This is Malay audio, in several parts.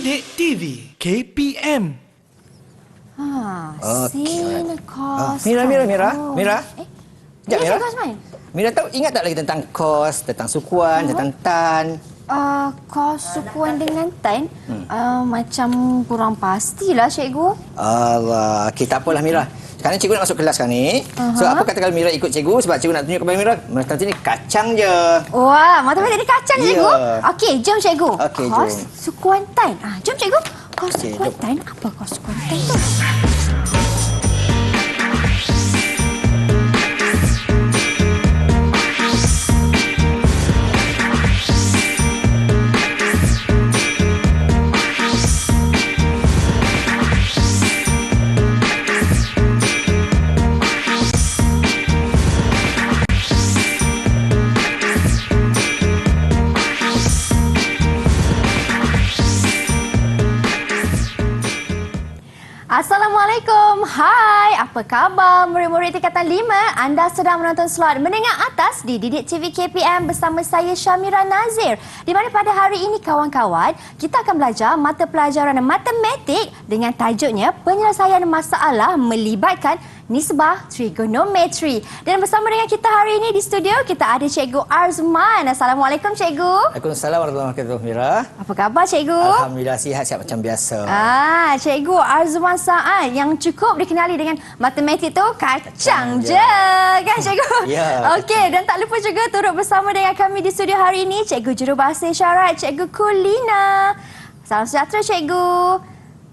Didik TV KPM. Sin kos. Mira. Mira. Sekejap, Mira. Kos main. Mira tahu ingat tak lagi tentang kos, tentang sukuan, tentang tan? Kos sukuan dengan tan, macam kurang pastilah cikgu. Allah, okey, tak apalah Mira. Sekarang cikgu nak masuk kelas sekarang ni. So apa kata kalau Mira ikut cikgu sebab cikgu nak tunjuk kepada Mira, nanti ni kacang je. Wah, matematik ni kacang cikgu. Okey, jom cikgu. Okey, kos jom. sukuan tan. Jom cikgu. Kos Okey, sukuan jom. tan. Apa kos sukuan tan tu? Assalamualaikum. Hai, apa khabar murid-murid tingkatan 5? Anda sedang menonton slot Menengah Atas di Didik TV KPM bersama saya Syamira Nazir. Di mana pada hari ini kawan-kawan, kita akan belajar mata pelajaran matematik dengan tajuknya penyelesaian masalah melibatkan nisbah trigonometri. Dan bersama dengan kita hari ini di studio, kita ada Cikgu Arzman. Assalamualaikum Cikgu. Waalaikumsalam warahmatullahi wabarakatuh, Mira. Apa khabar Cikgu? Alhamdulillah sihat macam biasa. Cikgu Arzman Saad yang cukup dikenali dengan matematik tu kacang je. Kan Cikgu? Ya. Okey, dan tak lupa juga turut bersama dengan kami di studio hari ini Cikgu Jurubahasa Isyarat, Cikgu Kulina. Salam sejahtera Cikgu.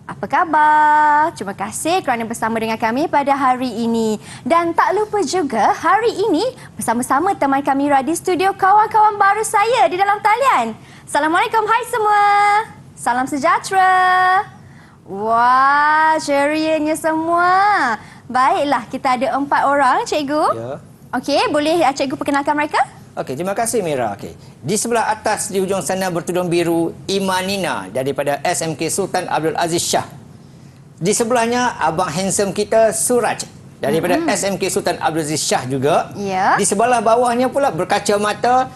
Apa khabar? Terima kasih kerana bersama dengan kami pada hari ini. Dan tak lupa juga hari ini bersama-sama teman kami di studio kawan-kawan baru saya di dalam talian. Assalamualaikum, hai semua. Salam sejahtera. Wah, cerianya semua. Baiklah, kita ada 4 orang, Cikgu. Ya. Okey, boleh Cikgu perkenalkan mereka? Okey, terima kasih Mira. Okey. Di sebelah atas di hujung sana bertudung biru Imanina daripada SMK Sultan Abdul Aziz Shah. Di sebelahnya abang handsome kita Suraj daripada SMK Sultan Abdul Aziz Shah juga. Ya. Di sebelah bawahnya pula berkacamata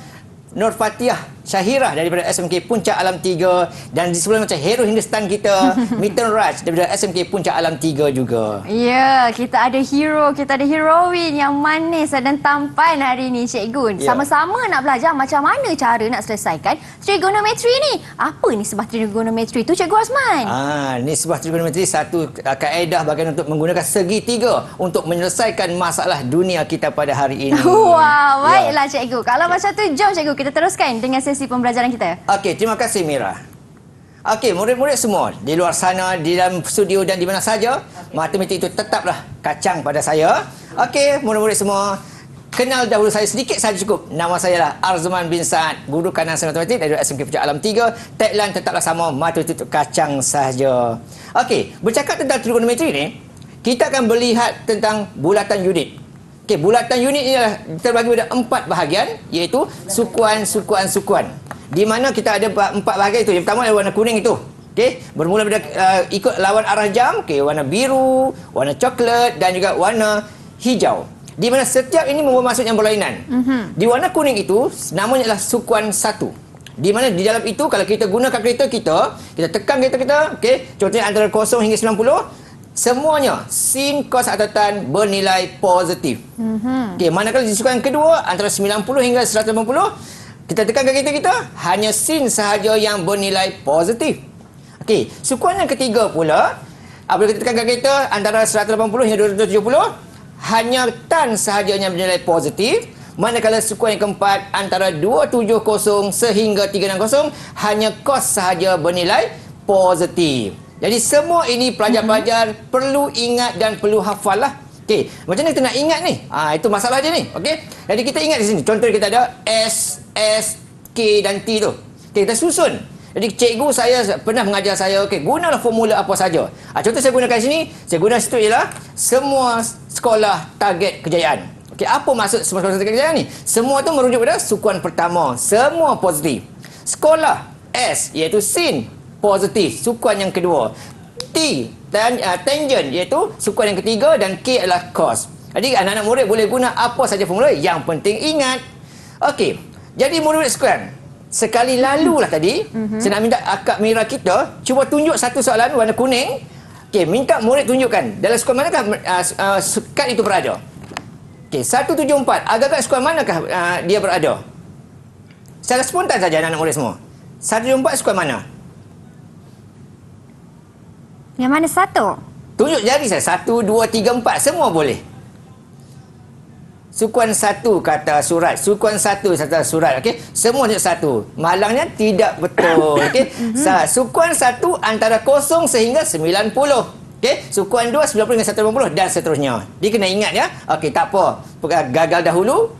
Nur Fatihah Syahirah daripada SMK Puncak Alam 3 dan di sebelah macam hero Hindustan kita Miten Raj daripada SMK Puncak Alam 3 juga. Ya, kita ada hero, kita ada heroin yang manis dan tampan hari ini Cikgu. Ya. Sama-sama nak belajar macam mana cara nak selesaikan trigonometri ni. Apa ni sebab trigonometri tu Cikgu Azman? Nisbah trigonometri satu kaedah bagaimana untuk menggunakan segitiga untuk menyelesaikan masalah dunia kita pada hari ini. Wah, baiklah Cikgu. Kalau macam tu, jom Cikgu kita teruskan dengan sesi pembelajaran kita. Okey, terima kasih Mira. Okey, murid-murid semua di luar sana, di dalam studio dan di mana saja, matematik itu tetaplah kacang pada saya. Okey, murid-murid semua, kenal dahulu saya sedikit saja cukup. Nama saya lah Arzman bin Saad, guru kanan sains matematik dari SMK Puncak Alam 3. Tagline tetaplah sama, matematik itu kacang sahaja. Okey, bercakap tentang trigonometri ni, kita akan melihat tentang bulatan unit. Okey, bulatan unit ini adalah terbagi pada 4 bahagian, iaitu sukuan. Di mana kita ada 4 bahagian itu. Yang pertama adalah warna kuning itu. Okey, bermula pada ikut lawan arah jam, okey, warna biru, warna coklat dan juga warna hijau. Di mana setiap ini membawa maksud yang berlainan. Di warna kuning itu namanya adalah sukuan 1. Di mana di dalam itu kalau kita guna kalkulator kita tekan kalkulator kita, okey, contohnya antara 0 hingga 90, semuanya sin, cos atau tan bernilai positif. Okey, manakala di sukuan kedua antara 90 hingga 180, kita tekan kalkulator kita, hanya sin sahaja yang bernilai positif. Okey, sukuan yang ketiga pula, apabila kita tekan kalkulator antara 180 hingga 270, hanya tan sahaja yang bernilai positif. Manakala sukuan yang keempat antara 270 sehingga 360, hanya cos sahaja bernilai positif. Jadi semua ini pelajar-pelajar perlu ingat dan perlu hafal lah. Okey, macam mana kita nak ingat ni? Itu masalah je ni. Okey. Jadi kita ingat di sini. Contoh kita ada S, K dan T tu. Okey, kita susun. Jadi cikgu saya pernah mengajar saya, okey, gunalah formula apa saja. Contoh saya gunakan sini, saya guna situ ialah semua sekolah target kejayaan. Okey, apa maksud semua sekolah target kejayaan ni? Semua tu merujuk pada sukuan pertama, semua positif. Sekolah S iaitu sin, positif, sukuan yang kedua. T dan tangent iaitu sukuan yang ketiga dan K adalah cos. Jadi anak-anak murid boleh guna apa saja formula, yang penting ingat. Okey. Jadi murid-murid sekalian, sekali lalu lah tadi, saya nak minta akak Mira kita cuba tunjuk satu soalan warna kuning. Okey, minta murid tunjukkan dalam skor manakah kad itu berada. Okey, 174. Agak-agak skor manakah dia berada? Secara spontan saja anak-anak murid semua. 174 skor mana? Yang mana satu? Tunjuk jari saya. 1, 2, 3, 4. Semua boleh. Sukuan 1 kata surat. Sukuan 1 kata surat. Okey. Semua tunjuk 1. Malangnya tidak betul. Okey. Sukuan 1 antara 0 sehingga 90. Okey. Sukuan 2 90 hingga 180 dan seterusnya. Dia kena ingat ya. Okey, tak apa. Gagal dahulu,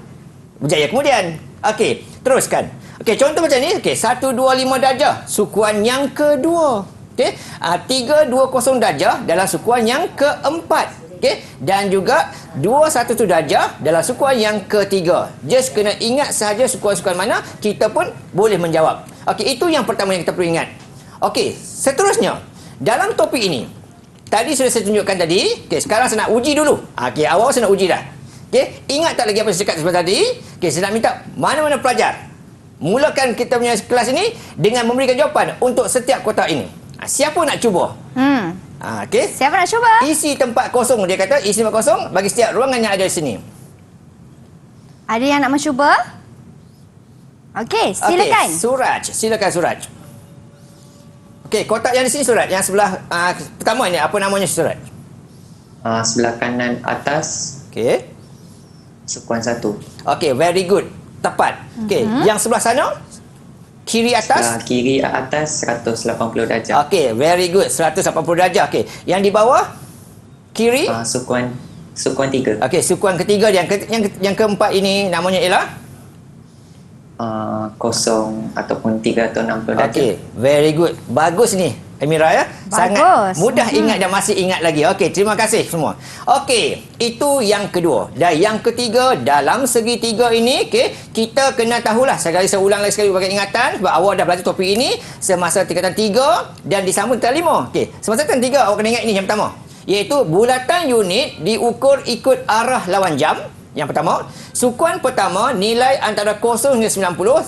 berjaya kemudian. Okey, teruskan. Okey, contoh macam ni. Okey, 125 darjah. Sukuan yang kedua. Okey. 320 darjah dalam sukuan yang keempat. Okey, dan juga 212 darjah dalam sukuan yang ketiga. Just kena ingat sahaja sukuan-sukuan mana, kita pun boleh menjawab. Okey, itu yang pertama yang kita perlu ingat. Okey, seterusnya dalam topik ini, tadi sudah saya tunjukkan tadi. Okey, sekarang saya nak uji dulu. Okey, awal saya nak uji dah. Okey, ingat tak lagi apa saya cakap sebentar tadi? Okey, saya nak minta mana-mana pelajar mulakan kita punya kelas ini dengan memberikan jawapan untuk setiap kotak ini. Siapa nak cuba? Okey. Siapa nak cuba? Isi tempat kosong. Dia kata isi tempat kosong bagi setiap ruangan yang ada di sini. Ada yang nak mencuba? Okey, silakan. Okey, Suraj. Silakan Suraj. Okey, kotak yang di sini Suraj. Yang sebelah pertama ni apa namanya Suraj? Sebelah kanan atas, Okey. sukuan 1. Okey, very good. Tepat. Okey, yang sebelah sana? Kiri atas? Sebelah kiri atas 180 darjah. Okey, very good. 180 darjah. Okey. Yang di bawah? Kiri? Sukuan 3. Okey, sukuan ketiga yang keempat ini namanya ialah? 0 ataupun 360 darjah. Okey, very good. Bagus ni, Amira ya. Sangat Bagus. mudah ingat dan masih ingat lagi. Okey, terima kasih semua. Okey, itu yang kedua. Dan yang ketiga, dalam segitiga ini, okey, kita kena tahulah. Saya ulang lagi sekali bagi ingatan sebab awak dah belajar topik ini semasa tingkatan 3 dan disambung tingkatan 5. Okey, semasa tingkatan 3 awak kena ingat ini yang pertama, iaitu bulatan unit diukur ikut arah lawan jam. Yang pertama, sukuan pertama nilai antara 0 hingga 90,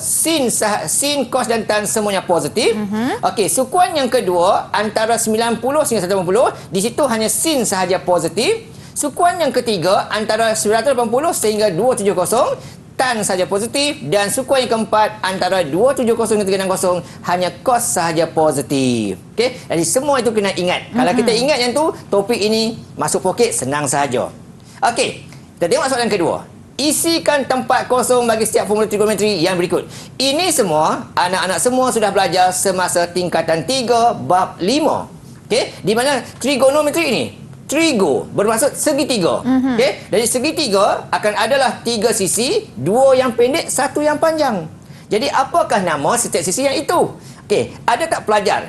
sin, cos dan tan semuanya positif. Okey, sukuan yang kedua antara 90 hingga 180, di situ hanya sin sahaja positif. Sukuan yang ketiga antara 180 sehingga 270, tan sahaja positif, dan sukuan yang keempat antara 270 hingga 360 hanya cos sahaja positif. Okey, jadi semua itu kena ingat. Kalau kita ingat yang tu, topik ini masuk poket senang sahaja. Okey. Kita tengok soalan kedua. Isikan tempat kosong bagi setiap formula trigonometri yang berikut. Ini semua, anak-anak semua sudah belajar semasa tingkatan 3 bab 5. Okey, di mana trigonometri ini, trigo bermaksud segitiga. Okey, dari segitiga akan adalah 3 sisi, 2 yang pendek, 1 yang panjang. Jadi apakah nama setiap sisi yang itu? Okey, ada tak pelajar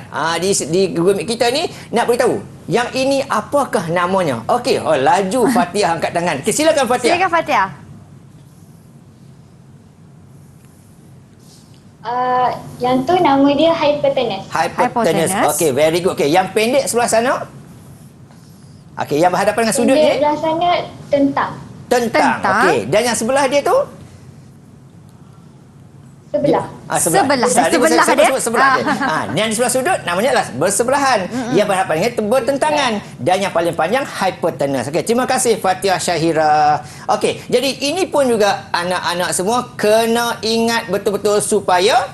di Google Meet kita ni nak beritahu yang ini apakah namanya? Okey, laju Fatiah angkat tangan. Okey, silakan Fatiah. Silakan Fatiah. Yang tu nama dia hypotenuse. Hypotenuse. Hypotenuse. Okey, very good. Okey, yang pendek sebelah sana? Okey, yang berhadapan dengan sudut ni? Dia belah sana tentang. Tentang. Okey, dan yang sebelah dia tu? Sebelah. Sebelah. Sebelah Sebelah dia. Sebelah dia. Yang di sebelah sudut namanya adalah bersebelahan. Yang berhadapan dengan bertentangan. Dan yang paling panjang hypotenuse. Okey, terima kasih Fatiah Syahira. Okey, jadi ini pun juga anak-anak semua kena ingat betul-betul supaya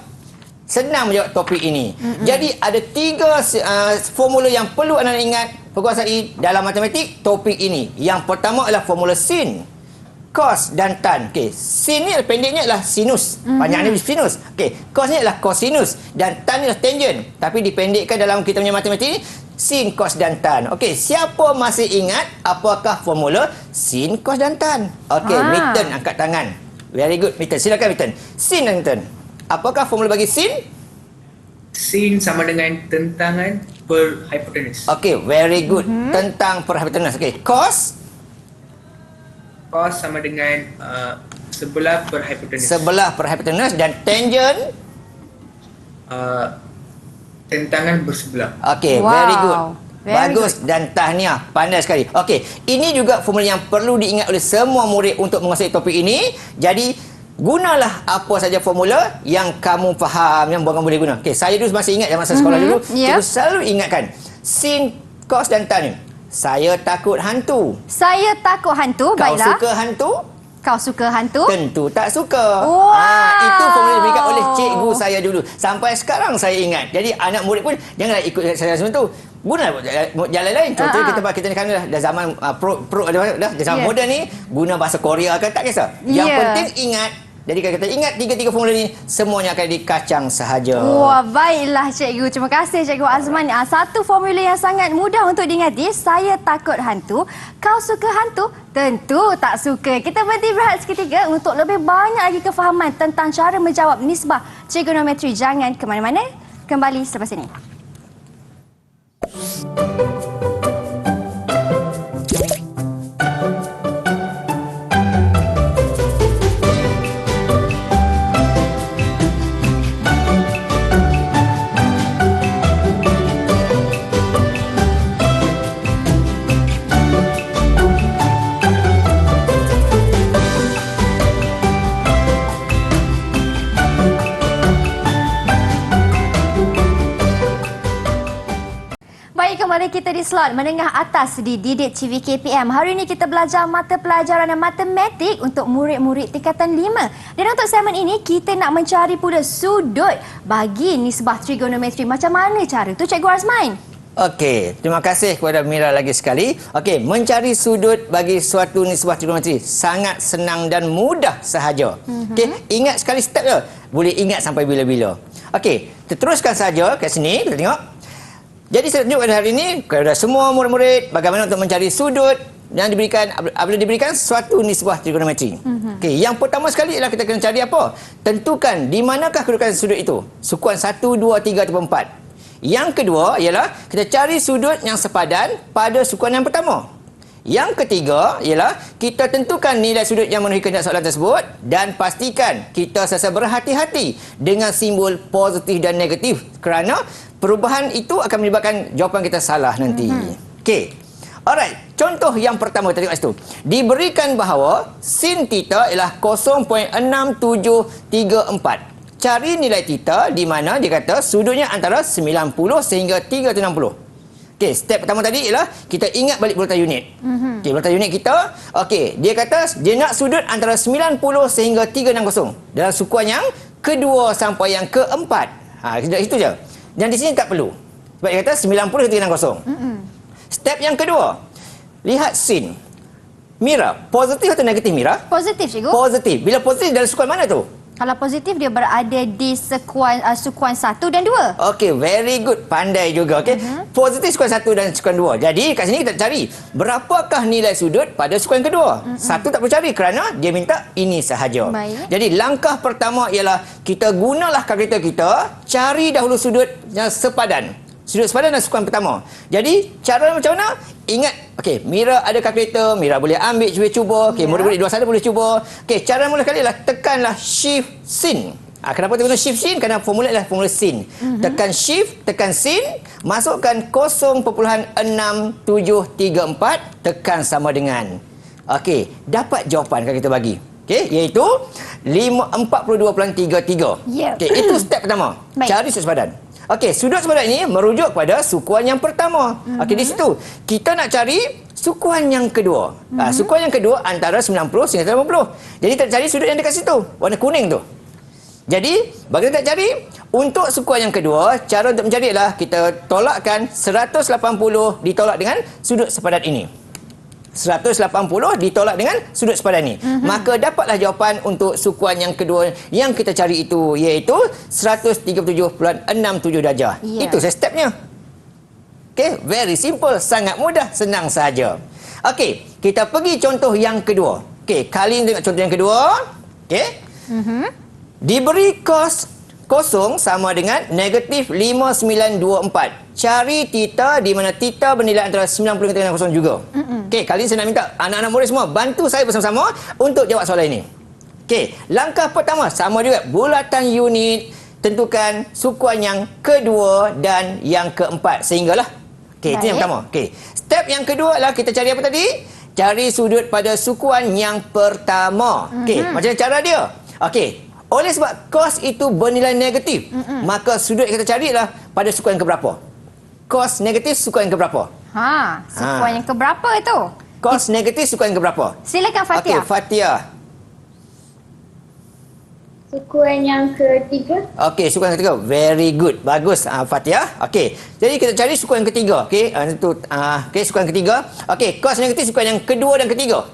senang menjawab topik ini. Jadi ada 3 formula yang perlu anda ingat perkuasai dalam matematik topik ini. Yang pertama adalah formula sin, cos dan tan. Okey, sin ni pendeknya adalah sinus. Panjangnya sinus. Okey, cos ni adalah cosinus dan tan ni adalah tangent. Tapi dipendekkan dalam kita punya matematik ni sin, cos dan tan. Okey, siapa masih ingat apakah formula sin, cos dan tan? Okey, Mitten angkat tangan. Very good, Mitten. Silakan Mitten. Sin dan tan. Apakah formula bagi sin? Sin sama dengan tentangan per hypotenuse. Okey, very good. Tentang per hypotenuse. Okey, cos? Cos sama dengan sebelah per hypotenuse. Sebelah per hypotenuse, dan tangent? Tentangan bersebelah. Okey, Wow. very good. Very Bagus dan tahniah. Pandai sekali. Okey, ini juga formula yang perlu diingat oleh semua murid untuk menguasai topik ini. Jadi, gunalah apa saja formula yang kamu faham, yang kamu boleh guna. Okey, saya dulu masih ingat masa sekolah dulu, cikgu selalu ingatkan sin, cos dan tan. Saya takut hantu. Saya takut hantu. Kau Baiklah. suka hantu? Kau suka hantu? Tentu tak suka. Wow. Itu formula diberikan oleh cikgu saya dulu. Sampai sekarang saya ingat. Jadi anak murid pun janganlah ikut saya semua tu. Guna jalan lain. Contohnya kita ni kan dah zaman pro dah zaman moden ni, guna bahasa Korea kan tak kisah. Yang penting ingat. Jadi kalau kita ingat tiga-tiga formula ni, semuanya akan dikacang sahaja. Wah, baiklah cikgu. Terima kasih cikgu Azman. Satu formula yang sangat mudah untuk diingati. Saya takut hantu. Kau suka hantu? Tentu tak suka. Kita berhenti berehat seketika untuk lebih banyak lagi kefahaman tentang cara menjawab nisbah trigonometri. Jangan ke mana-mana. Kembali selepas ini. Kembali kita di slot menengah atas di Didik TV KPM. Hari ini kita belajar mata pelajaran matematik untuk murid-murid tingkatan 5. Dan untuk segmen ini kita nak mencari pula sudut bagi nisbah trigonometri. Macam mana cara tu Cikgu Azman? Okey, terima kasih kepada Mira lagi sekali. Okey, mencari sudut bagi suatu nisbah trigonometri sangat senang dan mudah sahaja. Okey, ingat sekali step je. Boleh ingat sampai bila-bila. Okey, kita teruskan saja kat sini, kita tengok. Jadi saya tunjuk pada hari ini kepada semua murid-murid bagaimana untuk mencari sudut yang diberikan apabila diberikan suatu nisbah trigonometri. Okey, yang pertama sekali ialah kita kena cari apa? Tentukan di manakah kedudukan sudut itu. Sukuan 1, 2, 3 ataupun 4. Yang kedua ialah kita cari sudut yang sepadan pada sukuan yang pertama. Yang ketiga ialah kita tentukan nilai sudut yang memenuhi kehendak soalan tersebut dan pastikan kita sentiasa berhati-hati dengan simbol positif dan negatif kerana perubahan itu akan menyebabkan jawapan kita salah nanti. Okey. Alright, contoh yang pertama kita tengok situ. Diberikan bahawa sin theta ialah 0.6734. Cari nilai theta di mana dia kata sudutnya antara 90 sehingga 360. Okey, step pertama tadi ialah kita ingat balik bulatan unit. Okey, bulatan unit kita, okey, dia kata dia nak sudut antara 90 sehingga 360 dalam sukuan yang kedua sampai yang keempat. Itu je. Dan di sini tak perlu. Sebab dia kata 90 ke 360. Step yang kedua, lihat sin. Mira, positif atau negatif Mira? Positif cikgu. Positif. Bila positif dalam sukuan mana tu? Kalau positif dia berada di sukuan 1 dan 2. Okey, very good. Pandai juga. Okey. Positif sukuan 1 dan sukuan 2. Jadi kat sini kita cari berapakah nilai sudut pada sukuan kedua. Satu tak perlu cari kerana dia minta ini sahaja. Baik. Jadi langkah pertama ialah kita gunalah kalkulator kita, cari dahulu sudut yang sepadan. Sudut sepadan dan sukuan pertama. Jadi cara macam mana? Ingat, okey, Mira ada kalkulator, Mira boleh ambil cuba-cuba. Okey, murid-murid di luar sana boleh cuba. Okey, cara mula kali ialah tekanlah shift sin. Kenapa kita guna shift sin? Kerana formula ialah formula sin. Tekan shift, tekan sin, masukkan 0.6734, tekan sama dengan. Okey, dapat jawapan yang kita bagi. Okey, iaitu 42.33. Yeah. Okey, itu step pertama. Baik. Cari sudut sepadan. Okey, sudut sepadan ini merujuk pada sukuan yang pertama. Okey, di situ kita nak cari sukuan yang kedua. Sukuan yang kedua antara 90 hingga 80. Jadi kita cari sudut yang dekat situ, warna kuning tu. Jadi, bagaimana kita cari? Untuk sukuan yang kedua, cara untuk mencari adalah kita tolakkan 180 ditolak dengan sudut sepadan ini. 180 ditolak dengan sudut sepadan ini. Maka dapatlah jawapan untuk sukuan yang kedua yang kita cari itu, iaitu 137.67 darjah. Yeah. Itu saya stepnya. Okey, very simple, sangat mudah, senang saja. Okey, kita pergi contoh yang kedua. Okey, kali ini tengok contoh yang kedua. Okey. Diberi cos kosong sama dengan negatif 5924. Cari theta di mana theta bernilai antara 90 dan 360 juga. Okey, kali ini saya nak minta anak-anak murid semua bantu saya bersama-sama untuk jawab soalan ini. Okey, langkah pertama sama juga, bulatan unit, tentukan sukuan yang kedua dan yang keempat sehinggalah. Okey, itu yang pertama. Okey, step yang kedua adalah kita cari apa tadi? Cari sudut pada sukuan yang pertama. Okey, macam cara dia? Okey. Oleh sebab cos itu bernilai negatif, maka sudut yang kita cari adalah pada sukuan yang keberapa? Cos negatif sukuan yang keberapa? Sukuan yang keberapa itu? Cos negatif sukuan yang keberapa? Silakan Fatia. Okey, Fatia. Sukuan yang ketiga. Okey, sukuan yang ketiga. Very good. Bagus, Fatia. Okey. Jadi kita cari sukuan yang ketiga. Okey, okey, sukuan yang ketiga. Okey, cos negatif sukuan yang kedua dan ketiga.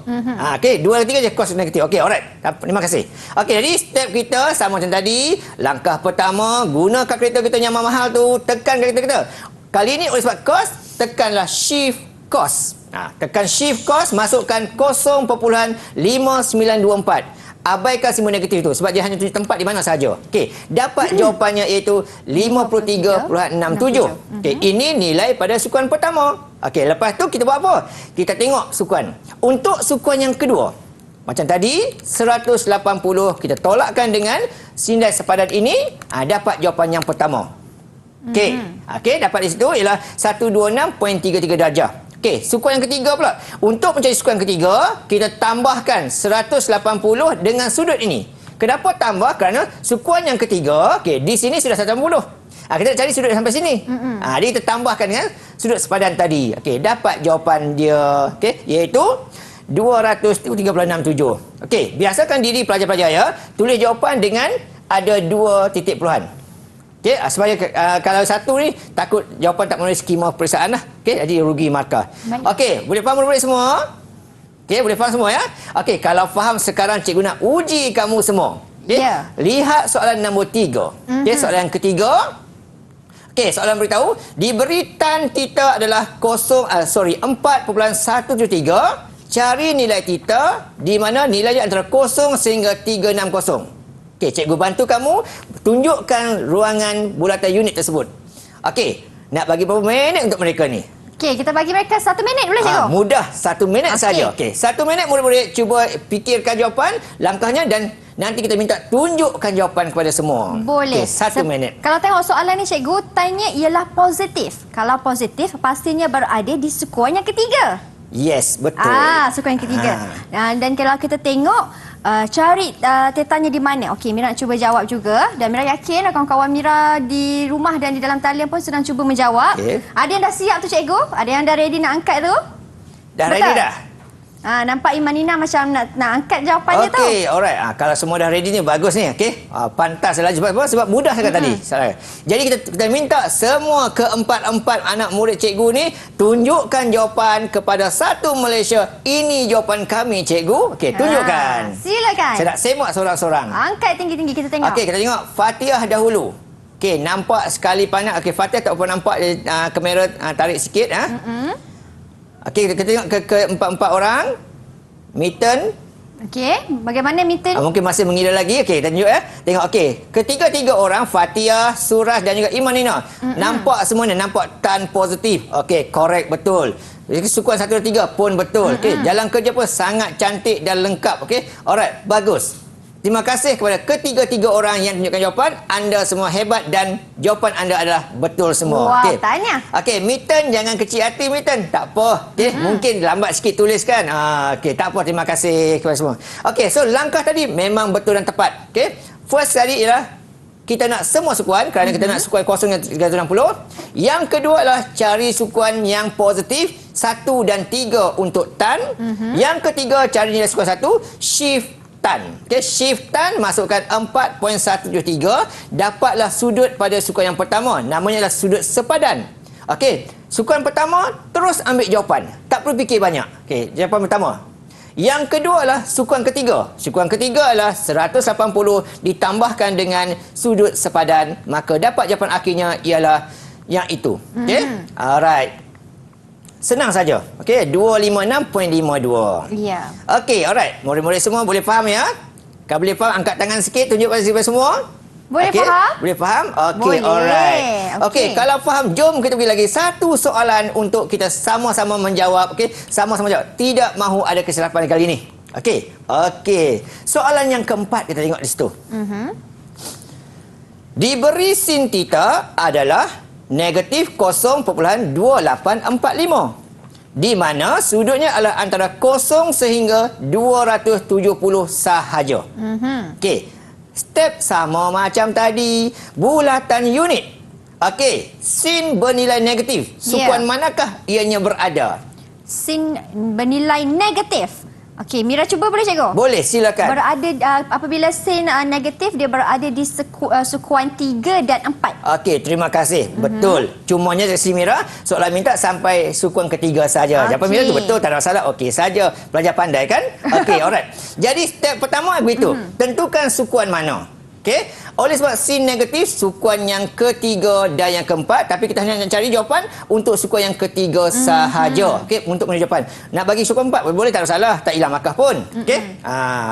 Okey, dua dan ketiga je cos negatif. Okey, alright. Terima kasih. Okey, jadi step kita sama macam tadi. Langkah pertama, guna kalkulator kita yang mahal tu, tekan kalkulator kita. Kali ini oleh sebab cos, tekanlah shift cos. Tekan shift cos, masukkan 0.5924. Abaikan simbol negatif itu sebab dia hanya tunjuk tempat di mana sahaja. Okey, dapat jawapannya iaitu 53.67. Okey, ini nilai pada sukuan pertama. Okey, lepas tu kita buat apa? Kita tengok sukuan. Untuk sukuan yang kedua, macam tadi 180 kita tolakkan dengan sindai sepadan ini, dapat jawapan yang pertama. Okey. Okey, dapat di situ ialah 126.33 darjah. Okey, sukuan yang ketiga pula. Untuk mencari sukuan ketiga, kita tambahkan 180 dengan sudut ini. Kenapa tambah? Kerana sukuan yang ketiga, okey, di sini sudah 180. Kita nak cari sudut sampai sini. Jadi kita tambahkan dengan sudut sepadan tadi. Okey, dapat jawapan dia, okey, iaitu 203.67. Okey, biasakan diri pelajar-pelajar ya, tulis jawapan dengan ada 2 titik puluhan. Okey, supaya kalau satu ni takut jawapan tak memenuhi skema periksaan lah. Okey, jadi rugi markah. Okey, boleh faham murid-murid semua? Okey, boleh faham semua ya? Okey, kalau faham sekarang cikgu nak uji kamu semua. Okey, lihat soalan nombor 3. Okey, soalan yang ketiga. Okey, soalan beritahu diberi tan theta adalah 4.173. Cari nilai theta di mana nilainya antara 0 sehingga 360. Okey, cikgu bantu kamu tunjukkan ruangan bulatan unit tersebut. Okey, nak bagi berapa minit untuk mereka ni? Okey, kita bagi mereka 1 minit boleh cikgu? Mudah, 1 minit saja. Okey, 1 minit murid-murid cuba fikirkan jawapan, langkahnya dan nanti kita minta tunjukkan jawapan kepada semua. Boleh. Okey, 1 minit. Kalau tengok soalan ni cikgu, tanya ialah positif. Kalau positif, pastinya berada di sukuan yang ketiga. Yes, betul. Sukuan yang ketiga. Dan kalau kita tengok cari tetanya di mana? Okey, Mira nak cuba jawab juga dan Mira yakin kawan-kawan Mira di rumah dan di dalam talian pun sedang cuba menjawab. Ada yang dah siap tu cikgu? Ada yang dah ready nak angkat tu? Dah ready dah? Nampak Imanina macam nak angkat jawapannya tu. Okey, alright. Kalau semua dah ready ni bagus ni, okey. Pantaslah sebab mudah sangat tadi. Jadi kita minta semua keempat-empat anak murid cikgu ni tunjukkan jawapan kepada satu Malaysia. Ini jawapan kami cikgu. Okey, tunjukkan. Silakan. Saya nak semak seorang-seorang. Angkat tinggi-tinggi kita tengok. Okey, kita tengok Fatiah dahulu. Okey, nampak sekali pandang. Okey, Fatiah tak apa nampak kamera tarik sikit Okey, kita tengok ke empat-empat orang. Mitten. Okey, bagaimana Mitten? Mungkin masih mengira lagi. Okey, kita tunjuk ya. Tengok okey. Ketiga-tiga orang Fatiah, Surah dan juga Imanina. Nampak semuanya, nampak tan positif. Okey, correct betul. Sukuan 1 dan 3 pun betul. Okey, jalan kerja pun sangat cantik dan lengkap. Okey. Alright, bagus. Terima kasih kepada ketiga-tiga orang yang tunjukkan jawapan. Anda semua hebat dan jawapan anda adalah betul semua. Wah, tanya. Okey, Mitten jangan kecil hati Mitten. Tak apa. Okey, mungkin lambat sikit tulis kan. Okey, tak apa. Terima kasih kepada semua. Okey, so langkah tadi memang betul dan tepat. Okey. First tadi ialah kita nak semua sukuan kerana kita nak sukuan kosong yang 360. Yang kedua adalah cari sukuan yang positif 1 dan 3 untuk tan. Yang ketiga cari nilai sukuan 1, shift tan. Okey, shift tan masukkan 4.173, dapatlah sudut pada sukuan yang pertama. Namanya adalah sudut sepadan. Okey, sukuan pertama terus ambil jawapan. Tak perlu fikir banyak. Okey, jawapan pertama. Yang kedua adalah sukuan ketiga. Sukuan ketiga adalah 180 ditambahkan dengan sudut sepadan, maka dapat jawapan akhirnya ialah yang itu. Okey? Alright. Senang saja. Okey, 256.52. Ya. Okey, alright. Murid-murid semua boleh faham ya? Kalau boleh faham, angkat tangan sikit, tunjuk pada semua. Boleh okay? faham? Boleh faham? Okey, Boleh. alright. Okey. Okey, kalau faham, jom kita pergi lagi satu soalan untuk kita sama-sama menjawab. Okey, sama-sama jawab. Tidak mahu ada kesilapan kali ini. Okey. Okey. Soalan yang keempat kita tengok di situ. Diberi sin theta adalah negatif 0.2845. Di mana sudutnya adalah antara 0 sehingga 270 sahaja. Okey. Step sama macam tadi. Bulatan unit. Okey, sin bernilai negatif. Sukuan manakah ianya berada? Sin bernilai negatif. Okey, Mira cuba boleh cikgu? Boleh, silakan. Berada apabila sin negatif, dia berada di sukuan 3 dan 4. Okey, terima kasih. Betul. Cumanya dari si Mira, soalan minta sampai sukuan ketiga saja. Jawapan Mira tu betul, tak ada masalah. Okey saja. Pelajar pandai kan? Okey, alright. Jadi step pertama begitu. Tentukan sukuan mana. Okey. Oleh sebab sin negatif, sukuan yang ketiga dan yang keempat. Tapi kita hanya nak cari jawapan untuk sukuan yang ketiga sahaja. Okey, untuk menuju jawapan. Nak bagi sukuan 4 boleh, tak ada masalah. Tak hilang markah pun. Okey.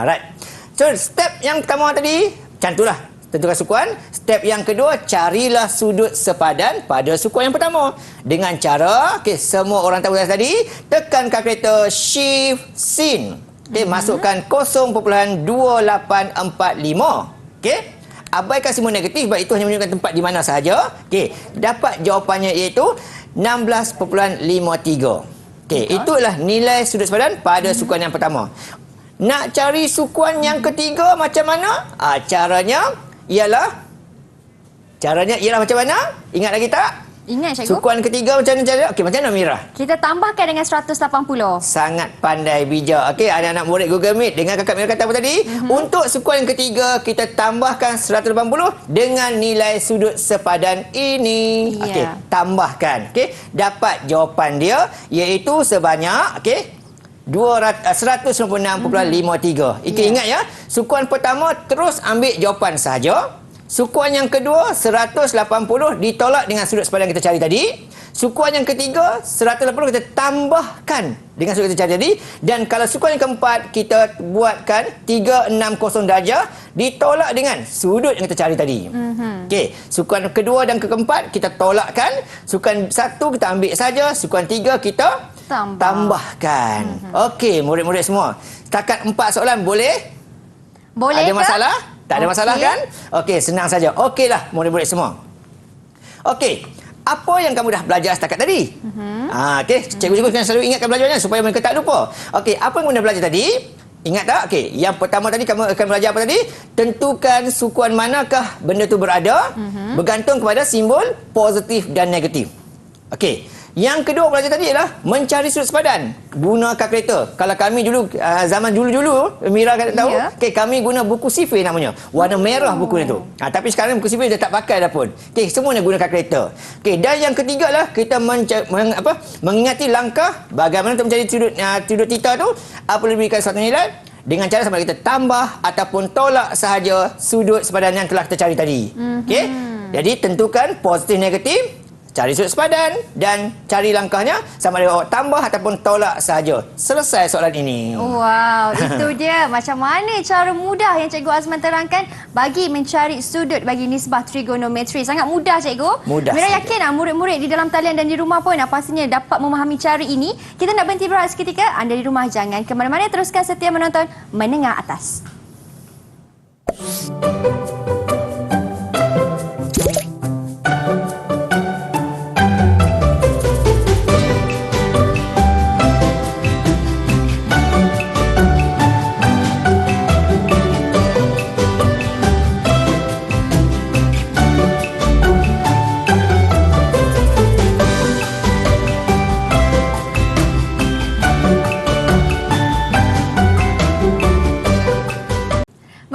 Right. So, step yang pertama tadi, macam itulah. Tentukan sukuan. Step yang kedua, carilah sudut sepadan pada sukuan yang pertama. Dengan cara, okey, semua orang tahu tadi, tekan kalkulator Shift Sin. Okey, masukkan 0.2845. Okey. Abaikan semua negatif, sebab itu hanya menunjukkan tempat di mana sahaja. Okey. Dapat jawapannya iaitu 16.53. Okey, itulah nilai sudut sepadan pada sukuan yang pertama. Nak cari sukuan yang ketiga macam mana? Caranya ialah macam mana? Ingat lagi tak? Ingat cikgu? Sukuan ketiga macam mana cara? Okey, macam mana Mira? Kita tambahkan dengan 180. Sangat pandai, bijak. Okey, anak-anak murid Google Meet, dengar kakak Mira kata apa tadi? Untuk sukuan yang ketiga, kita tambahkan 180 dengan nilai sudut sepadan ini. Ya. Okey, tambahkan. Okey, dapat jawapan dia iaitu sebanyak, okey, 196.53. Itu ingat ya. Sukuan pertama terus ambil jawapan sahaja. Sukuan yang kedua 180 ditolak dengan sudut sepadan kita cari tadi. Sukuan yang ketiga 180 kita tambahkan dengan sudut kita cari tadi. Dan kalau sukuan yang keempat kita buatkan 360 darjah ditolak dengan sudut yang kita cari tadi. Okey, sukuan kedua dan keempat kita tolakkan. Sukuan satu kita ambil saja, sukuan tiga kita tambahkan. Okey, murid-murid semua. Setakat 4 soalan boleh? Boleh Ada ke? masalah? Tak ada masalah kan? Okey, senang saja. Okeylah murid-murid semua. Okey, apa yang kamu dah belajar setakat tadi? Okey, cikgu-cikgu kena selalu ingatkan belajarnya supaya mereka tak lupa. Okey, apa yang kamu dah belajar tadi? Ingat tak? Okey, yang pertama tadi kamu akan belajar apa tadi? Tentukan sukuan manakah benda tu berada bergantung kepada simbol positif dan negatif. Okey. Yang kedua belajar tadi ialah mencari sudut sepadan. Guna kalkulator. Kalau kami dulu, zaman dulu-dulu, Mira kan tahu, okay, kami guna buku sifir namanya. Warna merah buku itu. Tapi sekarang buku sifir dah tak pakai dah pun. Okay, semuanya guna kalkulator. Okay, dan yang ketiga lah, kita mengingati langkah bagaimana untuk mencari sudut theta tu. Apabila diberikan suatu nilai, dengan cara sama kita tambah ataupun tolak sahaja sudut sepadan yang telah kita cari tadi. Okay? Jadi tentukan positif negatif, cari sudut sepadan dan cari langkahnya sama ada awak tambah ataupun tolak sahaja. Selesai soalan ini. Wow, itu dia macam mana cara mudah yang Cikgu Azman terangkan bagi mencari sudut bagi nisbah trigonometri. Sangat mudah Cikgu. Mudah Mira saja. yakin murid-murid di dalam talian dan di rumah pun pastinya dapat memahami cara ini. Kita nak berhenti berehat seketika. Anda di rumah jangan ke mana-mana, teruskan setia menonton Menengah Atas.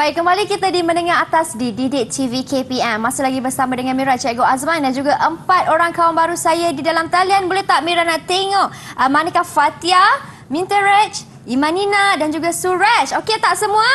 Baik, kembali kita di Menengah Atas di Didik TV KPM. Masih lagi bersama dengan Mira, Cikgu Azman dan juga 4 orang kawan baru saya di dalam talian. Boleh tak Mira nak tengok manakah Fatia, Minteraj, Imanina dan juga Suraj? Okey tak semua?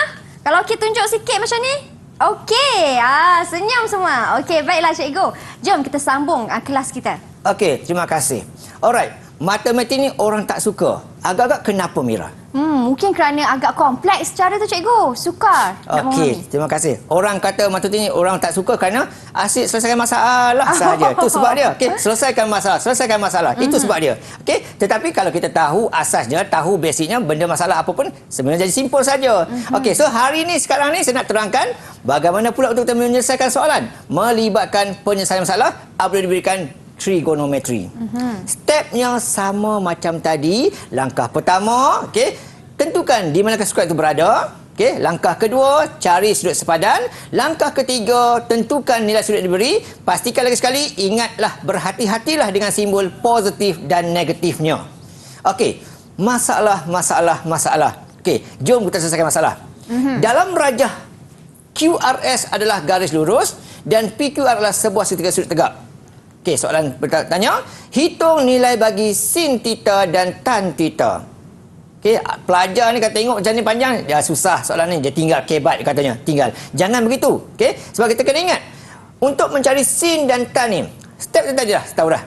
Kalau okey tunjuk sikit macam ni. Okey, senyum semua. Okey, baiklah Cikgu. Jom kita sambung kelas kita. Okey, terima kasih. Alright, matematik ni orang tak suka. Agak-agak kenapa Mira? Mungkin kerana agak kompleks cara tu Cikgu. Sukar nak memahami. Okey, terima kasih. Orang kata matematik ni orang tak suka kerana asyik selesaikan masalah sahaja. Itu sebab dia. Okey, selesaikan masalah. Itu sebab dia. Okey, tetapi kalau kita tahu asasnya, tahu basicnya, benda masalah apa pun sebenarnya jadi simple saja. Okey, so hari ni sekarang ni saya nak terangkan bagaimana pula untuk kita menyelesaikan soalan melibatkan penyelesaian masalah apabila diberikan trigonometri. Stepnya sama macam tadi. Langkah pertama, okey, tentukan di manakah sukuan itu berada. Okey, langkah kedua, cari sudut sepadan. Langkah ketiga, tentukan nilai sudut diberi. Pastikan lagi sekali, ingatlah, berhati-hatilah dengan simbol positif dan negatifnya. Okey, masalah. Okey, jom kita selesaikan masalah. Dalam rajah, QRS adalah garis lurus dan PQR adalah sebuah segitiga sudut tegak. Okey, soalan bertanya, hitung nilai bagi sin theta dan tan theta. Okay, pelajar ni kalau tengok macam ni panjang, dia susah soalan ni. Dia tinggal kebat katanya. Tinggal. Jangan begitu. Okay? Sebab kita kena ingat, untuk mencari sin dan tan ni, step tadi dah, tahu dah.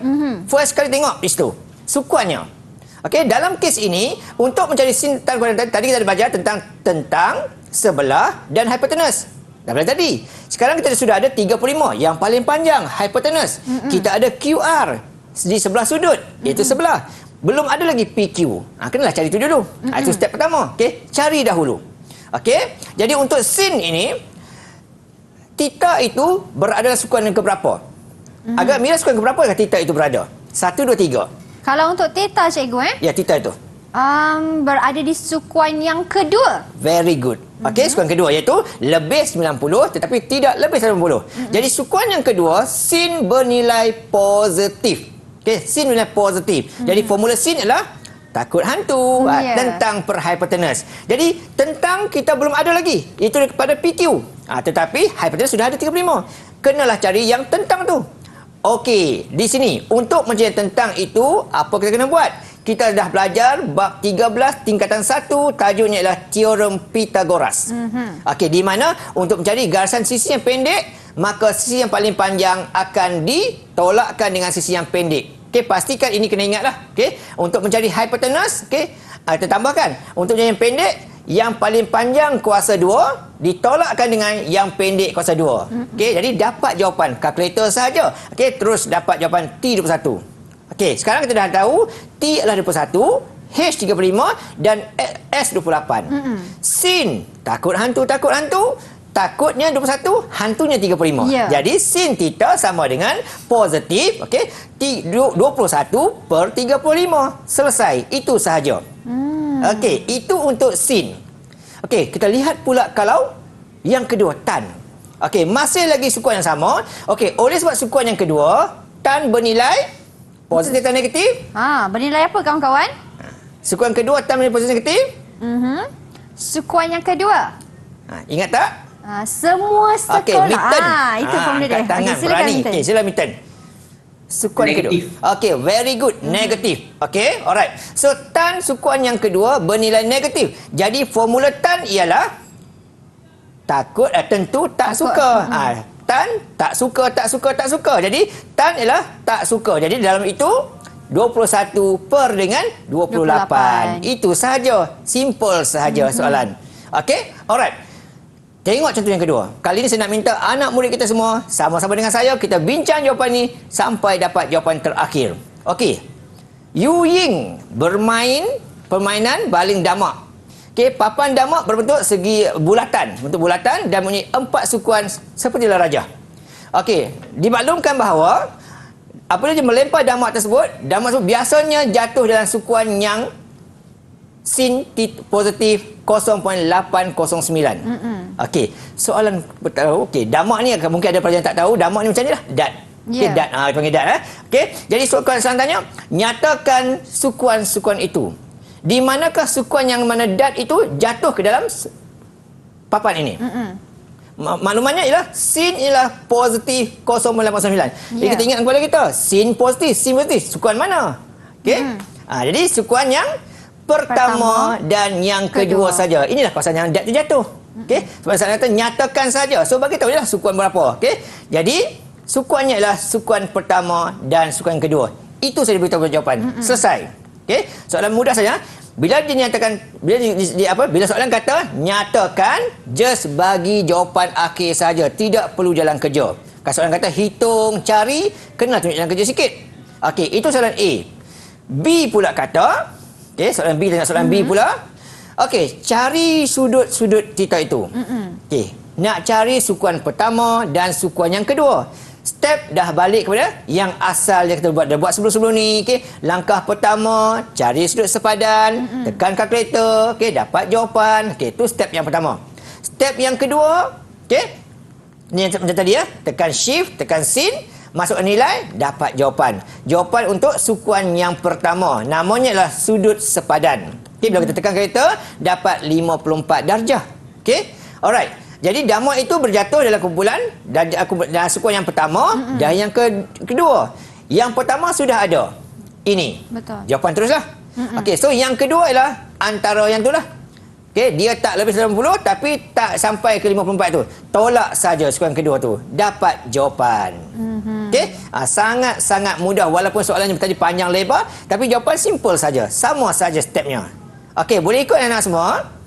First kali tengok di situ. Sukuannya. Okay, dalam kes ini, untuk mencari sin tan dan tadi kita ada belajar tentang sebelah dan hypotenuse. Dah belajar tadi. Sekarang kita sudah ada 35. Yang paling panjang, hypotenuse. Kita ada QR di sebelah sudut, iaitu sebelah. Belum ada lagi PQ. Kenalah cari itu dulu. Itu step pertama. Okey, cari dahulu. Okey, jadi untuk sin ini, theta itu berada dalam sukuan yang keberapa? Agak mirip sukuan keberapa theta itu berada? 1, 2, 3. Kalau untuk theta, cikgu, Ya, theta itu. berada di sukuan yang kedua. Very good. Okey, sukuan kedua iaitu lebih 90 tetapi tidak lebih 90. Jadi sukuan yang kedua, sin bernilai positif. Okey, sin bernilai positif. Jadi formula sin adalah takut hantu, tentang per hypotenuse. Jadi tentang kita belum ada lagi. Itu kepada PQ. Tetapi hypotenuse sudah ada 35. Kenalah cari yang tentang tu. Okey, di sini untuk mencari tentang itu apa kita kena buat? Kita dah belajar bab 13 tingkatan 1, tajuknya ialah teorem Pythagoras. Okey, di mana untuk mencari garisan sisi yang pendek, maka sisi yang paling panjang akan ditolakkan dengan sisi yang pendek. Okey, pastikan ini kena ingatlah. Okey, untuk mencari hypotenuse, okey, kita tambahkan. Untuk yang pendek, yang paling panjang kuasa 2 ditolakkan dengan yang pendek kuasa 2. Okey, jadi dapat jawapan kalkulator sahaja. Okey, terus dapat jawapan T21. Okey, sekarang kita dah tahu T adalah 21, H 35 dan S 28. Sin, takut hantu. Takutnya 21, hantunya 35. Jadi sin theta sama dengan positif, okey, 21 per 35. Selesai. Itu sahaja. Okey, itu untuk sin. Okey, kita lihat pula kalau yang kedua, tan. Okey, masih lagi sukuan yang sama. Okey, oleh sebab sukuan yang kedua, tan bernilai positif dan negatif. Bernilai apa, kawan-kawan? Sukuan kedua, tan bernilai positif dan negatif. Sukuan yang kedua. Ingat tak? Semua sekolah. Okey, Milton. Itu formula dia. Tangan Silakan, berani. Milton. Okey, sila Milton. Sukuan Negatif. kedua. Okey, very good. Negatif. Okey, alright. So, tan sukuan yang kedua bernilai negatif. Jadi, formula tan ialah takut, tentu tak suka. Tan, tak suka. Jadi, tan ialah tak suka. Jadi, dalam itu, 21 per dengan 28. Itu sahaja. Simple sahaja soalan. Okey, alright. Tengok contoh yang kedua. Kali ini saya nak minta anak murid kita semua sama-sama dengan saya, kita bincang jawapan ni sampai dapat jawapan terakhir. Okey. Yu Ying bermain permainan baling damak. Okey, papan damak berbentuk segi bulatan, bentuk bulatan dan mempunyai 4 sukuan sepertilah rajah. Okey, dimaklumkan bahawa apabila dia melempar damak tersebut biasanya jatuh dalam sukuan yang sin positif 0.809. Okey, soalan okey, damak ni mungkin ada pelajar yang tak tahu, damak ni macam ni lah, dat. Okey, dat. Dipanggil dat. Okey, jadi soalan tanya, nyatakan sukuan-sukuan itu. Di manakah sukuan yang mana dat itu jatuh ke dalam papan ini? Maklumannya ialah sin ialah positif 0.809. Jadi kita ingat kepada kita, sin positif, sukuan mana? Okey. Jadi sukuan yang pertama dan yang kedua saja. Inilah kawasan yang dat jatuh. Okey. Sebab saya kata nyatakan saja. So bagi tahu ialah sukuan berapa. Okey. Jadi sukuannya ialah sukuan pertama dan sukuan kedua. Itu saya beritahu jawapan. Selesai. Okey. Soalan mudah saja. Bila dinyatakan bila soalan kata nyatakan, just bagi jawapan akhir saja. Tidak perlu jalan kerja. Kalau soalan kata hitung, cari, kena tunjuk jalan kerja sikit. Okey, itu soalan A. B pula kata, okey, soalan B tanya soalan B pula. Okey, cari sudut-sudut theta itu. Okey, nak cari sukuan pertama dan sukuan yang kedua. Step dah balik kepada yang asal yang kita buat. Dah buat sebelum-sebelum ni. Okay? Langkah pertama, cari sudut sepadan, tekan kalkulator, okay? Dapat jawapan. Okay? Itu step yang pertama. Step yang kedua, okay? Ni macam tadi ya, tekan shift, tekan sin, masukkan nilai, dapat jawapan. Jawapan untuk sukuan yang pertama. Namanya adalah sudut sepadan. Okay? Bila kita tekan kalkulator, dapat 54 darjah. Okay? Alright. Jadi damar itu berjatuh dalam kumpulan dan sukuan yang pertama dan yang kedua. Yang pertama sudah ada. Ini. Betul. Jawapan teruslah. Okey, so yang kedua ialah antara yang itulah. Okey, dia tak lebih 90 tapi tak sampai ke 54 tu. Tolak saja sukuan kedua tu. Dapat jawapan. Okey, sangat-sangat mudah walaupun soalannya tadi panjang lebar tapi jawapan simple saja. Sama saja stepnya. Okey, boleh ikut anak semua?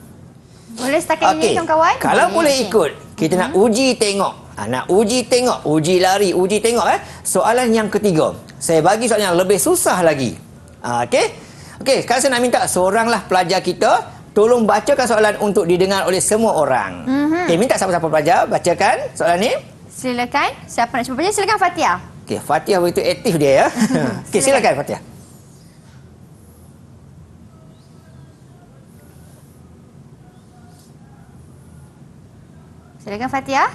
Boleh setakat ini kawan-kawan? Kalau boleh ikut, kita nak uji tengok. Nak uji tengok, uji lari, uji tengok. Soalan yang ketiga. Saya bagi soalan yang lebih susah lagi. Okey? Okey, sekarang saya nak minta seoranglah pelajar kita tolong bacakan soalan untuk didengar oleh semua orang. Okey, minta siapa-siapa pelajar bacakan soalan ni. Silakan. Siapa nak cuba baca? Silakan Fatia. Okey, Fatia begitu aktif dia ya. Okey, silakan Fatia. Silakan Fatia.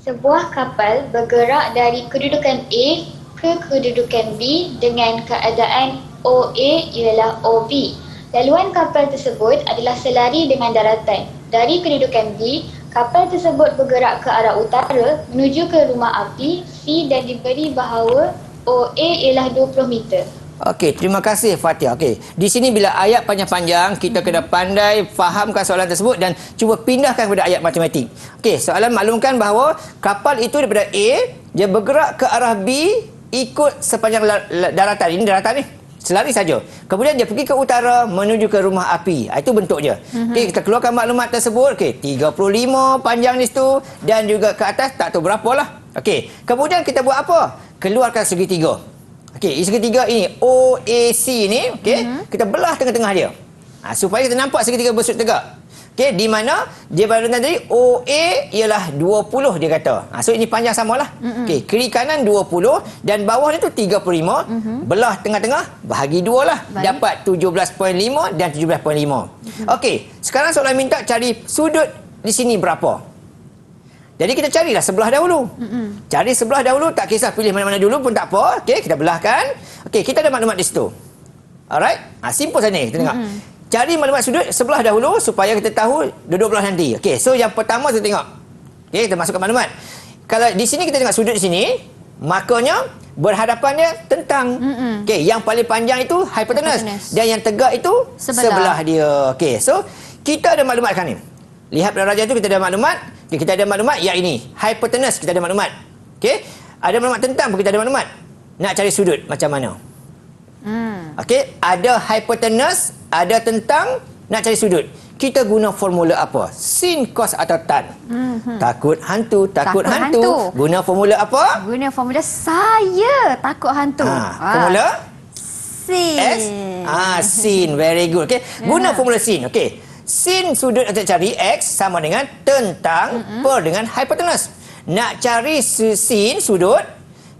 Sebuah kapal bergerak dari kedudukan A ke kedudukan B dengan keadaan OA ialah OB. Laluan kapal tersebut adalah selari dengan daratan. Dari kedudukan B, kapal tersebut bergerak ke arah utara menuju ke rumah api C dan diberi bahawa OA ialah 20 meter. Okey, terima kasih Fatia. Okey, di sini bila ayat panjang-panjang, kita kena pandai fahamkan soalan tersebut dan cuba pindahkan kepada ayat matematik. Okey, soalan maklumkan bahawa kapal itu daripada A, dia bergerak ke arah B ikut sepanjang daratan. Ini daratan ni. Selari saja. Kemudian dia pergi ke utara menuju ke rumah api. Itu bentuk dia. Okey, kita keluarkan maklumat tersebut. Okey, 35 panjang di situ dan juga ke atas tak tahu berapalah. Okey, kemudian kita buat apa? Keluarkan segitiga. Okey, segitiga ini OAC ni, okey, kita belah tengah-tengah dia. Supaya kita nampak segitiga bersudut tegak. Okey, di mana dia pada tadi OA ialah 20 dia kata. So ini panjang samalah. Okey, kiri kanan 20 dan bawah ni tu 35. Belah tengah-tengah bahagi 2 lah. Baik. Dapat 17.5 dan 17.5. Okey, sekarang soalan minta cari sudut di sini berapa? Jadi kita carilah sebelah dahulu. Cari sebelah dahulu, tak kisah pilih mana-mana dulu pun tak apa. Okey, kita belahkan. Okey, kita ada maklumat di situ. Alright? Simple saja ni, kita tengok. Cari maklumat sudut sebelah dahulu supaya kita tahu duduk belah nanti. Okey, so yang pertama kita tengok. Okey, kita masukkan maklumat. Kalau di sini kita tengok sudut di sini, makanya berhadapannya tentang. Okey, yang paling panjang itu hypotenuse dan yang tegak itu sebelah dia. Okey, so kita ada maklumat kan ni. Lihat pada rajah itu kita ada maklumat. Okay, kita ada maklumat yang ini. Hypotenuse kita ada maklumat. Okey. Ada maklumat tentang pun kita ada maklumat. Nak cari sudut macam mana? Okey, ada hypotenuse, ada tentang, nak cari sudut. Kita guna formula apa? Sin, cos atau tan? Takut hantu, takut hantu. Guna formula apa? Guna formula saya takut hantu. Formula sin. S. Sin. Very good. Okey. Guna formula sin. Okey. Sin sudut yang kita cari X sama dengan tentang per dengan hypotenuse. Nak cari sin sudut,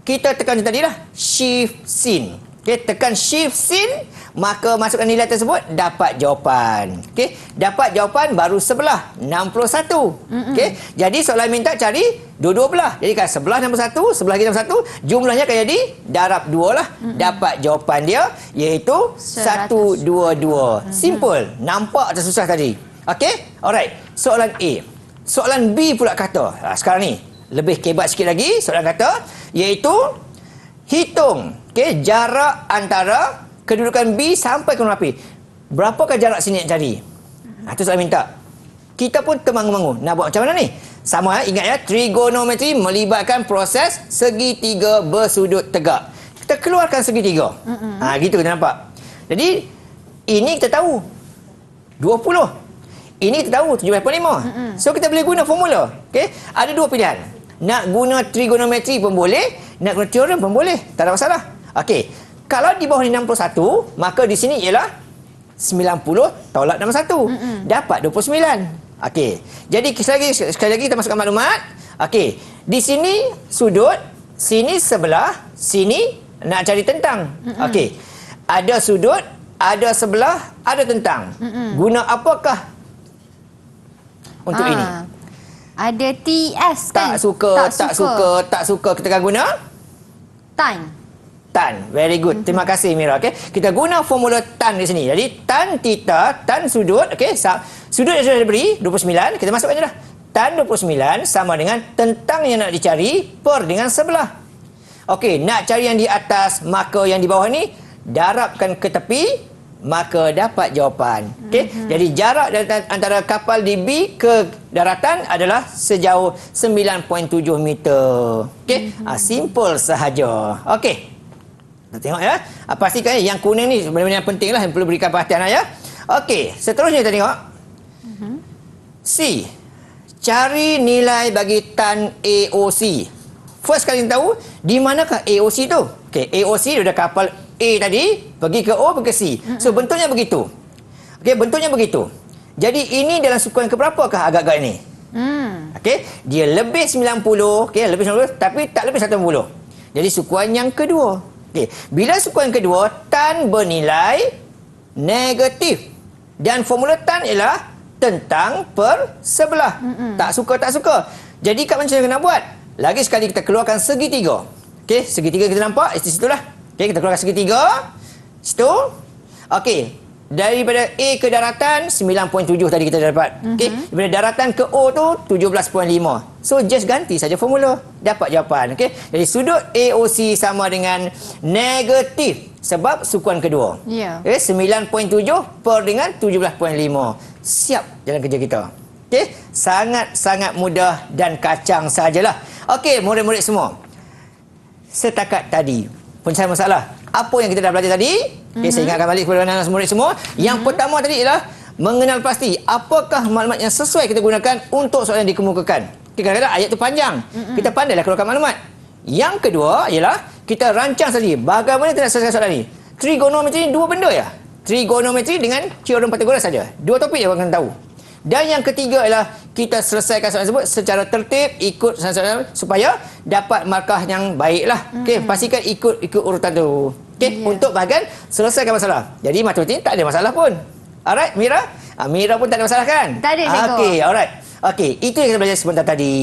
kita tekan tadi lah shift sin. Okey, tekan shift sin, maka masukkan nilai tersebut, dapat jawapan. Okey, dapat jawapan baru sebelah 61. Okey, jadi soalan minta cari dua-dua belah. Jadi kan sebelah 61, sebelah lagi 61, jumlahnya akan jadi darab 2 lah. Dapat jawapan dia iaitu 122. Simple. Nampak tak susah tadi? Okey, alright. Soalan A. Soalan B pula kata, sekarang ni lebih kebat sikit lagi. Soalan kata iaitu hitung jarak antara kedudukan B sampai ke rumah api. Berapakah jarak sini nak cari? Itu soalan minta. Kita pun termangu-mangu. Nak buat macam mana ni? Sama ingat ya, trigonometri melibatkan proses segitiga bersudut tegak. Kita keluarkan segitiga. Gitu kita nampak. Jadi ini kita tahu 20. Ini kita tahu 7.5. So kita boleh guna formula. Okey, ada dua pilihan. Nak guna trigonometri pun boleh, nak guna teorem pun boleh. Tak ada masalah. Okey. Kalau di bawah ni 61, maka di sini ialah 90 tolak 61. Dapat 29. Okey. Jadi sekali lagi kita masukkan maklumat. Okey, di sini sudut, sini sebelah, sini nak cari tentang. Okey. Ada sudut, ada sebelah, ada tentang. Guna apakah untuk ini? Ada TS kan? Tak suka kita akan guna Tan. tan. Very good. Terima kasih Mira. Okey, kita guna formula tan di sini. Jadi tan theta, tan sudut, okey, sudut yang sudah diberi 29, kita masukkan je dah. Tan 29 sama dengan tentang yang nak dicari per dengan sebelah. Okey, nak cari yang di atas, maka yang di bawah ni darabkan ke tepi, maka dapat jawapan. Okey, jadi jarak antara kapal di B ke daratan adalah sejauh 9.7 meter. Okey, simple sahaja. Okey. Kita tengok ya. Pastikan yang kuning ni benda-benda yang penting lah yang perlu berikan perhatian ya. Okey, seterusnya kita tengok. C. Cari nilai bagi tan AOC. First kali kita tahu di manakah AOC tu. Okey, AOC dia kapal A tadi pergi ke O pergi ke C. So bentuknya begitu. Okey, bentuknya begitu. Jadi ini dalam sukuan keberapakah agak-agak ini? Okey, dia lebih 90, okey, lebih 90 tapi tak lebih 180. Jadi sukuan yang kedua. Okey, bila sukuan kedua tan bernilai negatif dan formula tan ialah tentang per sebelah. Tak suka. Jadi kat mana kita nak buat? Lagi sekali kita keluarkan segitiga. Okey, segitiga kita nampak di situlah. Okey, kita keluarkan segitiga. Situ. Okey, daripada A ke daratan 9.7 tadi kita dah dapat. Okey, daripada daratan ke O tu 17.5. So just ganti saja formula, dapat jawapan. Okey, jadi sudut AOC sama dengan negatif sebab sukuan kedua. Ya. Okey, 9.7 per dengan 17.5. Siap jalan kerja kita. Okey, sangat-sangat mudah dan kacang sajalah. Okey, murid-murid semua. Setakat tadi pencahayaan masalah. Apa yang kita dah belajar tadi? Okey, saya ingatkan balik kepada anak-anak murid semua. Yang pertama tadi ialah mengenal pasti apakah maklumat yang sesuai kita gunakan untuk soalan yang dikemukakan. Okay, kadang-kadang ayat tu panjang. Kita pandailah keluarkan maklumat. Yang kedua ialah kita rancang sendiri bagaimana kita nak selesaikan soalan ni. Trigonometri ni dua benda ya. Trigonometri dengan teorem Pythagoras saja. Dua topik yang akan tahu. Dan yang ketiga ialah kita selesaikan soalan tersebut secara tertib, ikut soalan supaya dapat markah yang baiklah. Okey, pastikan ikut urutan tu. Okey, untuk bahagian selesaikan masalah. Jadi matematik tak ada masalah pun. Alright, Mira? Mira pun tak ada masalah kan? Tak ada, cikgu. Okey, alright. Okey, itu yang kita belajar sebentar tadi.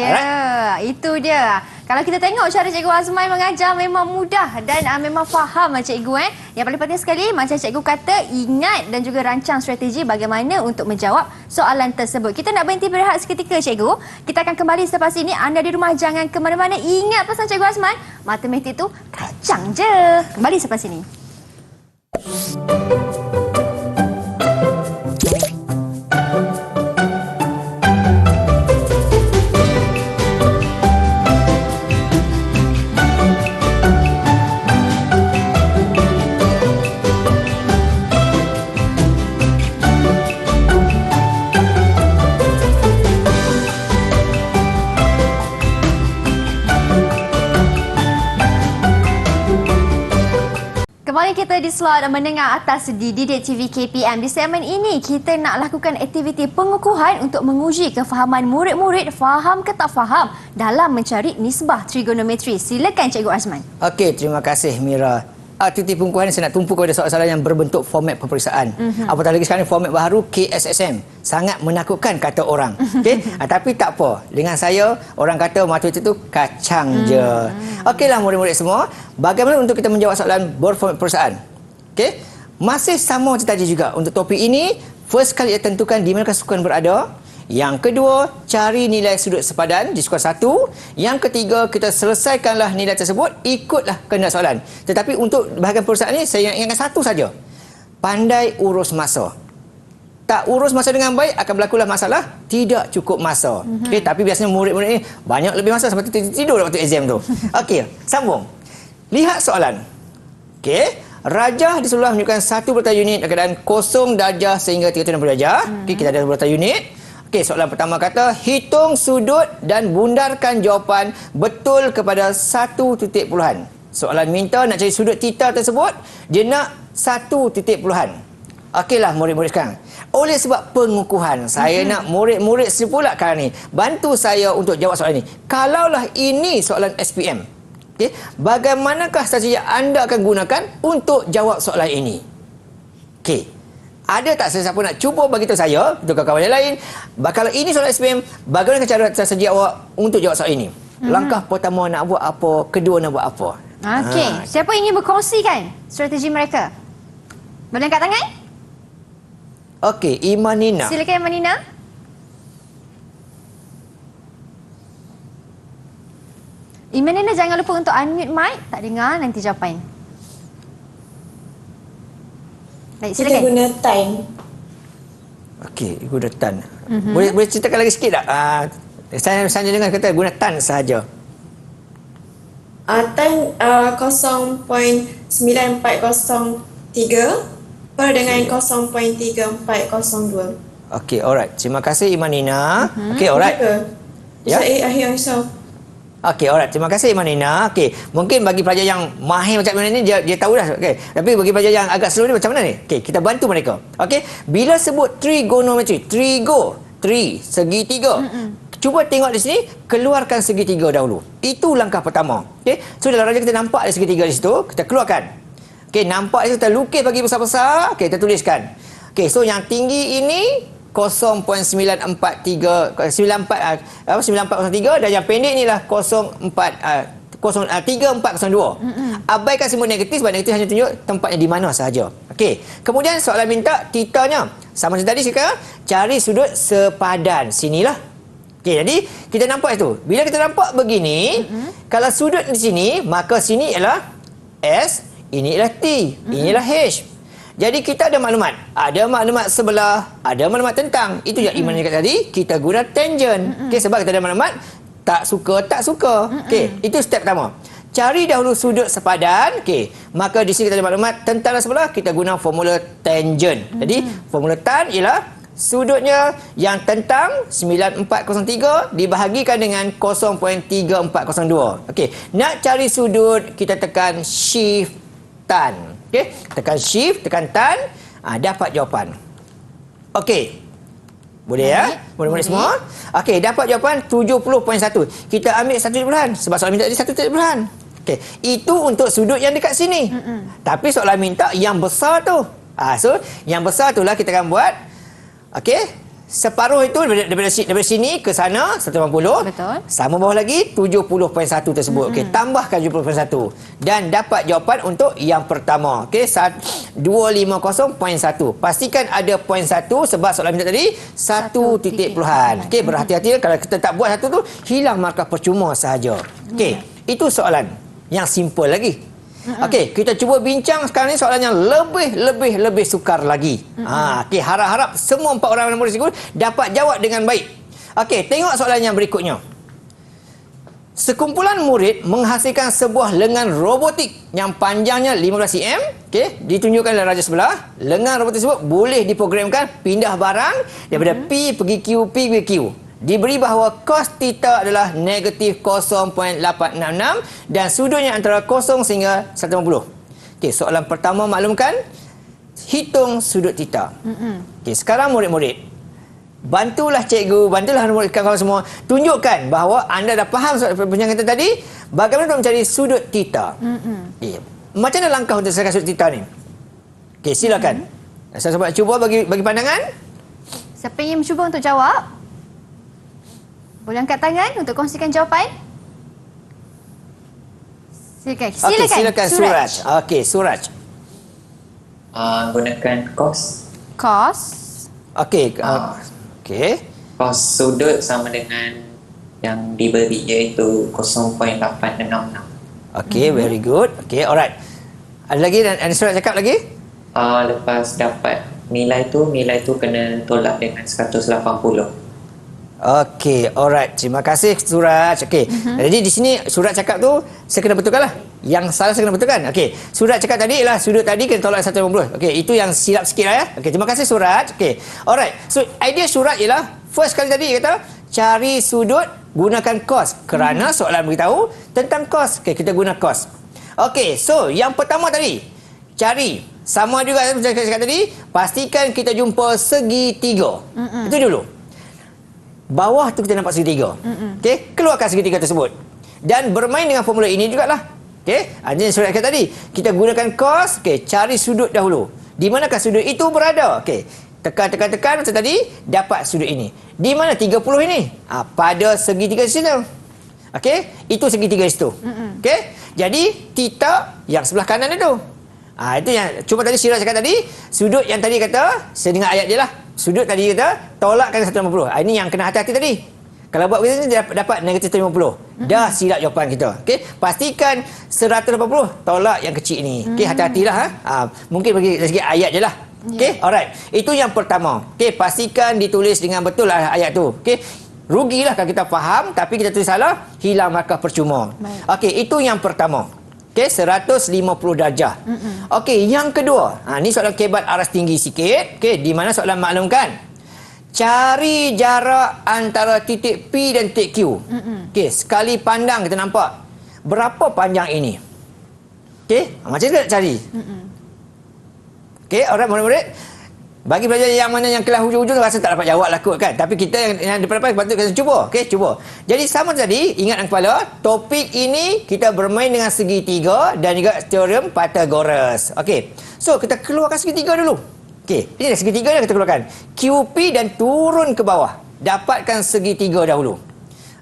Ya, itu dia. Kalau kita tengok cara Cikgu Azman mengajar memang mudah dan memang faham cikgu. Yang paling penting sekali macam cikgu kata, ingat dan juga rancang strategi bagaimana untuk menjawab soalan tersebut. Kita nak berhenti berehat seketika cikgu. Kita akan kembali selepas ini. Anda di rumah jangan ke mana-mana. Ingat pesan Cikgu Azman, matematik tu kacang je. Kembali selepas ini. Kembali kita di slot menengah atas di Didik TV KPM. Di segmen ini, kita nak lakukan aktiviti pengukuhan untuk menguji kefahaman murid-murid faham ke tak faham dalam mencari nisbah trigonometri. Silakan Cikgu Azman. Okey, terima kasih Mira. Aktiviti pengukuhan saya nak tumpu kepada soalan-soalan yang berbentuk format peperiksaan. Apatah lagi sekarang format baru KSSM. Sangat menakutkan kata orang. Okey, tapi tak apa. Dengan saya, orang kata matematik itu kacang je. Okeylah murid-murid semua. Bagaimana untuk kita menjawab soalan berformat peperiksaan? Okey, masih sama macam tadi juga. Untuk topik ini, first kali kita tentukan di mana sukuan berada. Yang kedua, cari nilai sudut sepadan di sukuan 1. Yang ketiga, kita selesaikanlah nilai tersebut, ikutlah kehendak soalan. Tetapi untuk bahagian peperiksaan ini, saya ingatkan satu saja. Pandai urus masa. Tak urus masa dengan baik, akan berlakulah masalah tidak cukup masa. Okey, tapi biasanya murid-murid ni banyak lebih masa sampai tidur waktu exam tu. Okey, sambung. Lihat soalan. Okey, rajah di sebelah menunjukkan 1 bulan unit dalam keadaan kosong darjah sehingga 360 darjah. Okey, kita ada bulan unit. Okey, soalan pertama kata, hitung sudut dan bundarkan jawapan betul kepada 1 titik puluhan. Soalan minta nak cari sudut theta tersebut, dia nak 1 titik puluhan. Okeylah murid-murid sekarang. Oleh sebab pengukuhan, saya nak murid-murid sepula kali ni bantu saya untuk jawab soalan ini. Kalaulah ini soalan SPM, okey, bagaimanakah strategi anda akan gunakan untuk jawab soalan ini? Okey. Ada tak sesiapa nak cuba bagi tahu saya, untuk kawan-kawan yang lain, kalau ini soalan SPM, bagaimana cara strategi awak untuk jawab soalan ini? Langkah pertama nak buat apa, kedua nak buat apa? Okey, siapa ingin berkongsikan strategi mereka? Boleh angkat tangan? Okey, Imanina. Silakan Imanina. Imanina jangan lupa untuk unmute mic, tak dengar nanti jawapan. Baik, Kita silakan. guna time. Okey, guna tan. Boleh ceritakan lagi sikit tak? Saya dengar kata guna tan sahaja. Time 0.9403 per dengan 0.3402. Okey, alright. Terima kasih Imanina. Okey, alright. Ya. Ya. Akhir insya. Okey, alright. Terima kasih Imanina. Okey, mungkin bagi pelajar yang mahir macam mana ni dia tahu dah. Okey. Tapi bagi pelajar yang agak slow ni macam mana ni? Okey, kita bantu mereka. Okey, bila sebut trigonometry, segitiga. Cuba tengok di sini, keluarkan segitiga dahulu. Itu langkah pertama. Okey. So dalam raja kita nampak ada segitiga di situ, kita keluarkan. Okey, nampak di situ kita lukis bagi besar-besar. Okey, kita tuliskan. Okey, so yang tinggi ini 0.943 9403 dan yang pendek inilah 3402. Abaikan semua negatif sebab negatif hanya tunjuk tempatnya di mana sahaja. Okey. Kemudian soalan minta titanya. Sama macam tadi sekarang, cari sudut sepadan. Sinilah. Okey, jadi kita nampak itu. Bila kita nampak begini, kalau sudut di sini, maka sini ialah S, ini ialah T, inilah H. Jadi kita ada maklumat. Ada maklumat sebelah, ada maklumat tentang. Itu yang Iman cakap tadi, kita guna tangent. Okey, sebab kita ada maklumat tak suka. Okey, itu step pertama. Cari dahulu sudut sepadan. Okey, maka di sini kita ada maklumat tentang sebelah, kita guna formula tangent. Jadi formula tan ialah sudutnya yang tentang 9403 dibahagikan dengan 0.3402. Okey, nak cari sudut kita tekan shift tan. Okey, tekan shift, tekan tan, dapat jawapan. Okey. Boleh ya? Boleh semua? Okey, dapat jawapan 70.1. Kita ambil 1 bulan sebab soalan minta tadi 1 bulan. Okey, itu untuk sudut yang dekat sini. Tapi soalan minta yang besar tu. So yang besar itulah kita akan buat. Okey, separuh itu daripada sini ke sana 180. Betul. Sama bawah lagi 70.1 tersebut. Okey, tambahkan 70.1 dan dapat jawapan untuk yang pertama. Okey, 250.1. Pastikan ada point 1 sebab soalan minta tadi 1 titik puluhan. Okey, berhati-hati kalau kita tak buat satu tu hilang markah percuma sahaja. Okey, itu soalan yang simple lagi. Okey, kita cuba bincang sekarang ni soalan yang lebih sukar lagi. Okey, harap-harap semua 4 orang murid cikgu dapat jawab dengan baik. Okey, tengok soalan yang berikutnya. Sekumpulan murid menghasilkan sebuah lengan robotik yang panjangnya 15 cm. Okey, ditunjukkan dalam raja sebelah. Lengan robotik tersebut boleh diprogramkan pindah barang daripada P pergi Q, P pergi Q. Diberi bahawa cos theta adalah negatif 0.866 dan sudutnya antara 0 sehingga 180. Okey, soalan pertama maklumkan, hitung sudut theta. Okey, sekarang murid-murid, bantulah cikgu, bantulah murid kawan-kawan semua, tunjukkan bahawa anda dah faham soalan perbincangan kita tadi, bagaimana untuk mencari sudut theta. Okey, macam mana langkah untuk mencari sudut theta ni? Okey, silakan. Saya cuba bagi pandangan. Siapa yang mencuba untuk jawab? Boleh angkat tangan untuk kongsikan jawapan? Silakan. Okey, silakan Suraj. Okey, Suraj. Gunakan cos. Cos. Okey, okey. Cos sudut sama dengan yang diberi iaitu 0.866. Okey, very good. Okey, alright. Ada lagi dan Suraj cakap lagi? Lepas dapat nilai tu kena tolak dengan 180. Okey, alright. Terima kasih Suraj. Okey. Jadi di sini Suraj cakap tu saya kena betulkanlah. Yang salah saya kena betulkan. Okey. Suraj cakap tadi ialah sudut tadi kena tolak 180. Okey, itu yang silap sikitlah ya. Okey, terima kasih Suraj. Okey. Alright. So idea Suraj ialah first kali tadi kata cari sudut gunakan cos kerana soalan beritahu tentang cos. Okey, kita guna cos. Okey, so yang pertama tadi cari Sama juga macam saya cakap tadi, pastikan kita jumpa segitiga. Itu dulu. Bawah tu kita nampak segitiga. Okey, keluarkan segitiga tersebut. Dan bermain dengan formula ini jugalah. Okey, jadi surat kita tadi, kita gunakan cos, okey, cari sudut dahulu. Di manakah sudut itu berada? Okey, tekan macam tadi, dapat sudut ini. Di mana 30 ini? Pada segitiga situ. Okey, itu segitiga situ. Okey, jadi theta yang sebelah kanan itu. Itu yang cuba tadi Syirah cakap tadi, sudut yang tadi kata, saya dengar ayat dia lah. Sudut tadi kata tolakkan 180. Ini yang kena hati-hati tadi. Kalau buat begitu dia dapat negatif 150. Dah silap jawapan kita. Okey, pastikan 180 tolak yang kecil ni. Okey, hati-hatilah mungkin bagi dari segi ayat je lah. Okey, alright. Itu yang pertama. Okey, pastikan ditulis dengan betul lah ayat tu. Okey. Rugilah kalau kita faham tapi kita tulis salah, hilang markah percuma. Okey, itu yang pertama. Okey, 150 darjah. Okey, yang kedua. Ni soalan kebat aras tinggi sikit. Okey, di mana soalan maklumkan. Cari jarak antara titik P dan titik Q. Okey, sekali pandang kita nampak. Berapa panjang ini? Okey, macam mana nak cari? Okey, alright murid-murid. Bagi pelajar yang mana yang kelas hujung-hujung rasa tak dapat jawab lah kot kan. Tapi kita yang depan-depan patut kita cuba. Okey, cuba. Jadi sama tadi, ingat dalam kepala, topik ini kita bermain dengan segitiga dan juga teorem Pythagoras. Okey. So, kita keluarkan segitiga dulu. Okey, ini dah segitiga dah kita keluarkan. QP dan turun ke bawah. Dapatkan segitiga dahulu.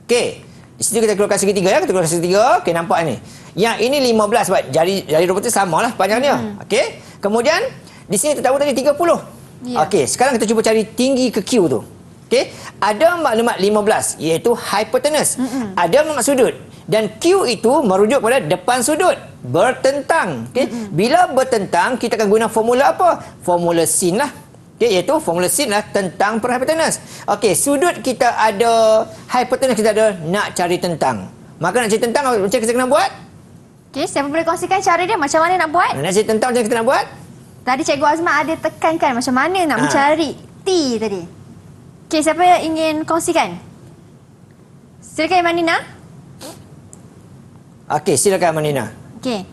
Okey. Di situ kita keluarkan segitiga ya. Kita keluarkan segitiga. Okey, nampak ni. Yang ini 15 sebab jari robot tu samalah panjangnya. Okey. Kemudian di sini kita tahu tadi 30. Okey, sekarang kita cuba cari tinggi ke Q tu. Okey, ada maklumat 15 iaitu hypotenuse. Ada maklumat sudut dan Q itu merujuk pada depan sudut, bertentang. Okey, bila bertentang kita akan guna formula apa? Formula sin lah. Okey, iaitu formula sin lah tentang per hypotenuse. Okey, sudut kita ada, hypotenuse kita ada, nak cari tentang. Maka nak cari tentang macam kita kena buat? Okey, siapa boleh kongsikan cara dia macam mana nak buat? Nak cari tentang macam kita nak buat? Tadi Cikgu Azman ada tekankan macam mana nak mencari T tadi. Okey, siapa yang ingin kongsikan? Silakan Manina. Okey, silakan Manina. Okey.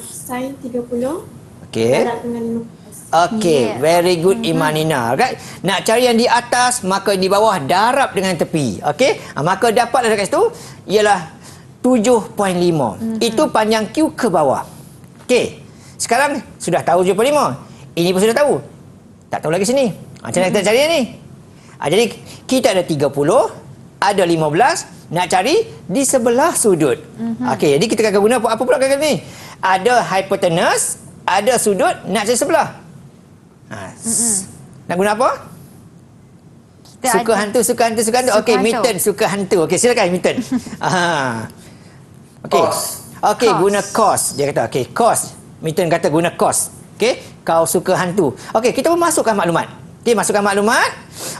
Sin 30 Okey. darab dengan 15. Okey, very good Imanina. Right? Nak cari yang di atas, maka di bawah darab dengan tepi. Okey? Maka dapatlah dekat situ ialah 7.5. Itu panjang Q ke bawah. Okey. Sekarang sudah tahu 7.5. Ini pun sudah tahu. Tak tahu lagi sini. Macam mana kita cari ni? Jadi kita ada 30, ada 15, nak cari di sebelah sudut. Okey, jadi kita akan guna apa pula kali ni? Ada hypotenuse, ada sudut, nak cari sebelah. Nak guna apa? Suka hantu. Okey, Milton suka hantu. Okey, silakan Milton. Okey. Okey, guna cos. Dia kata okey, cos. Milton kata guna cos. Okey, kau suka hantu. Okey, kita pun masukkan maklumat. Okey, masukkan maklumat.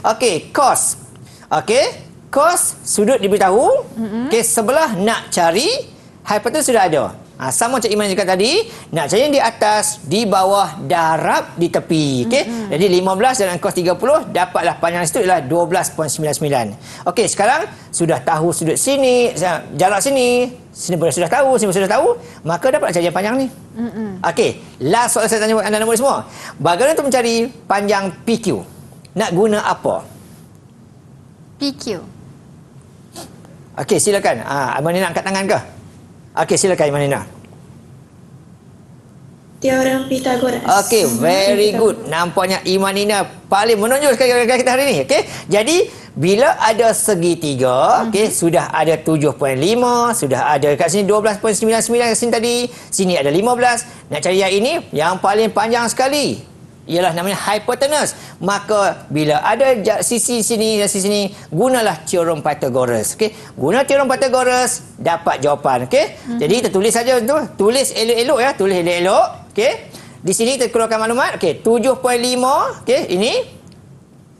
Okey, cos. Okey, cos sudut diberitahu. Okey, sebelah nak cari, hypotenuse sudah ada. Sama macam Iman cakap tadi, nak cari yang di atas, di bawah, darab di tepi. Okey, jadi 15 dan cos 30 dapatlah panjang situ ialah 12.99. Okey, sekarang sudah tahu sudut sini, jarak sini, sini pun sudah tahu, sini pun sudah tahu, maka dapatlah cari yang panjang ni. Okey, last soalan saya tanya buat anda semua. Bagaimana untuk mencari panjang PQ? Nak guna apa? PQ. Okey, silakan. Imanina angkat tangan ke? Okey, silakan Imanina. Teorem Pythagoras. Okey, very good. Nampaknya Imanina paling menonjol sekali kita hari ini. Okey, jadi bila ada segitiga, okey, sudah ada 7.5, sudah ada kat sini 12.99 kat sini tadi, sini ada 15. Nak cari yang ini, yang paling panjang sekali ialah namanya hypotenuse. Maka bila ada sisi sini dan sisi sini, gunalah teorem Pythagoras. Okey, guna teorem Pythagoras dapat jawapan. Okey, jadi kita tulis saja tu, tulis elok-elok ya, tulis elok-elok. Okey, di sini kita keluarkan maklumat. Okey, 7.5. Okey, ini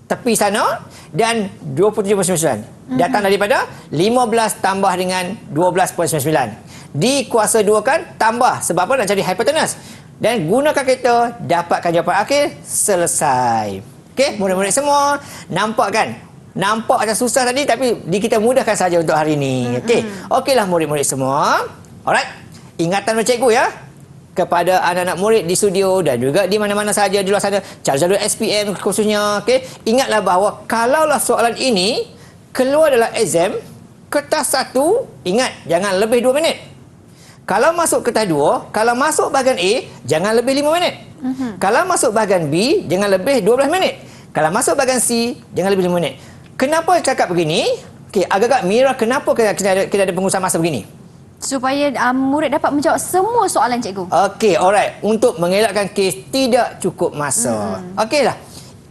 tepi sana dan 27.99. Datang daripada 15 tambah dengan 12.99. Dikuasa 2 kan, tambah sebab apa nak cari hypotenuse. Dan gunakan kereta, dapatkan jawapan akhir, selesai. Okey, murid-murid semua, nampak kan? Nampak macam susah tadi tapi kita mudahkan saja untuk hari ini. Okey. Okeylah murid-murid semua. Alright. Ingatan dari cikgu ya. kepada anak-anak murid di studio dan juga di mana-mana saja di luar sana, calon-calon SPM khususnya, okey, ingatlah bahawa kalaulah soalan ini keluar dalam exam kertas 1, ingat jangan lebih 2 minit. Kalau masuk kertas 2, kalau masuk bahagian A, jangan lebih 5 minit. Kalau masuk bahagian B, jangan lebih 12 minit. Kalau masuk bahagian C, jangan lebih 5 minit. Kenapa cakap begini? Okey, agak-agak Mira, kenapa kita ada pengurusan masa begini? Supaya murid dapat menjawab semua soalan cikgu. Okey, alright. Untuk mengelakkan kes tidak cukup masa. Okeylah.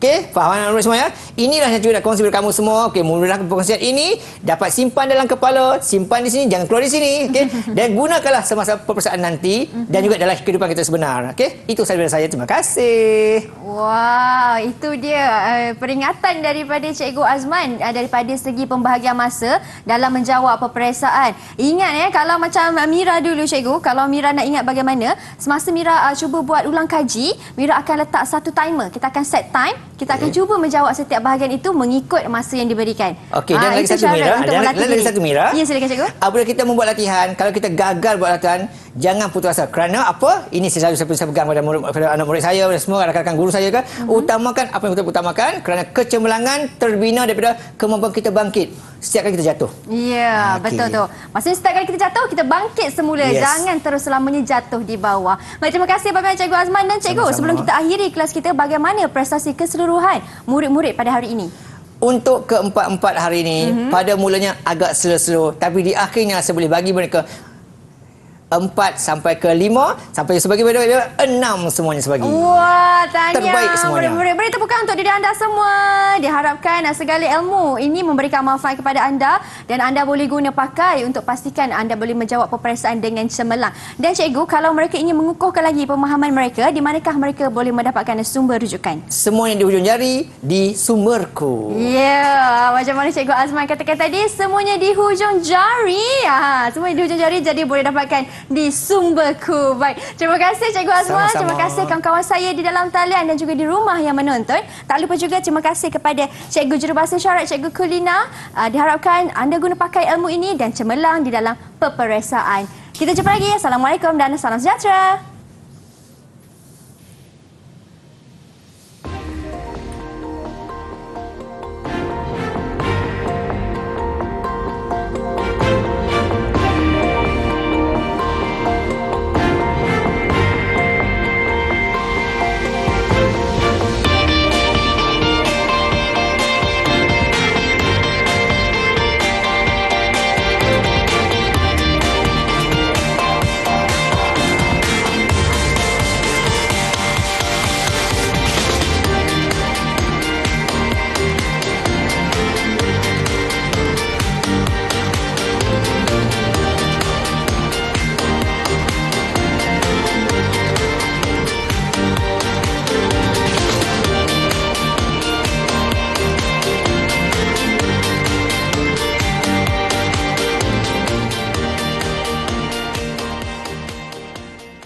Okey, faham anak-anak semua ya? Inilah yang juga nak kongsi kepada kamu semua. Okey, mudahkan perkongsian ini, dapat simpan dalam kepala, simpan di sini, jangan keluar di sini. Okey, dan gunakanlah semasa peperiksaan nanti dan juga dalam kehidupan kita sebenar. Okey, itu sahaja dari saya. Terima kasih. Wow, itu dia peringatan daripada Cikgu Azman daripada segi pembahagian masa dalam menjawab peperiksaan. Ingat kalau macam Mira dulu cikgu, kalau Mira nak ingat bagaimana, semasa Mira cuba buat ulang kaji, Mira akan letak satu timer. Kita akan set time, kita akan cuba menjawab setiap bahagian itu mengikut masa yang diberikan. Okey, dan lagi itu satu cara Mira, untuk dan melatih lagi diri. satu Mira. Ya, silakan cikgu. Apabila kita membuat latihan, kalau kita gagal buat latihan, jangan putus asa. Kerana apa? Ini saya pegang pada anak murid saya, pada semua rakan-rakan guru saya kan. Utamakan apa yang kita utamakan, kerana kecemerlangan terbina daripada kemampuan kita bangkit setiap kali kita jatuh. Ya, Okey. betul tu. Maksudnya setiap kali kita jatuh, kita bangkit semula. Yes. Jangan terus selamanya jatuh di bawah. Baik, terima kasih banyak Cikgu Azman dan Cikgu. Sama-sama. Sebelum kita akhiri kelas kita, bagaimana prestasi keseluruhan murid-murid pada hari ini? Untuk keempat-empat hari ini, pada mulanya agak slow-slow, tapi di akhirnya saya boleh bagi mereka 4 sampai ke 5, sampai sebagai 6 semuanya sebagi. Wah, tanya Terbaik semuanya. murid-murid. Beri tepukan untuk diri anda semua. Diharapkan segala ilmu ini memberikan manfaat kepada anda dan anda boleh guna pakai untuk pastikan anda boleh menjawab peperiksaan dengan cemerlang. Dan cikgu, kalau mereka ingin mengukuhkan lagi pemahaman mereka, di manakah mereka boleh mendapatkan sumber rujukan? Semuanya di hujung jari, di sumberku. Ya, macam mana Cikgu Azman katakan tadi, semuanya di hujung jari. Semuanya di hujung jari, jadi boleh dapatkan di sumberku. Baik, terima kasih Cikgu Azman. Sama-sama. Terima kasih kawan-kawan saya di dalam talian dan juga di rumah yang menonton. Tak lupa juga terima kasih kepada Cikgu Jurubahasa Isyarat, Cikgu Kulina. Diharapkan anda guna pakai ilmu ini dan cemerlang di dalam peperiksaan. Kita jumpa lagi. Assalamualaikum dan salam sejahtera.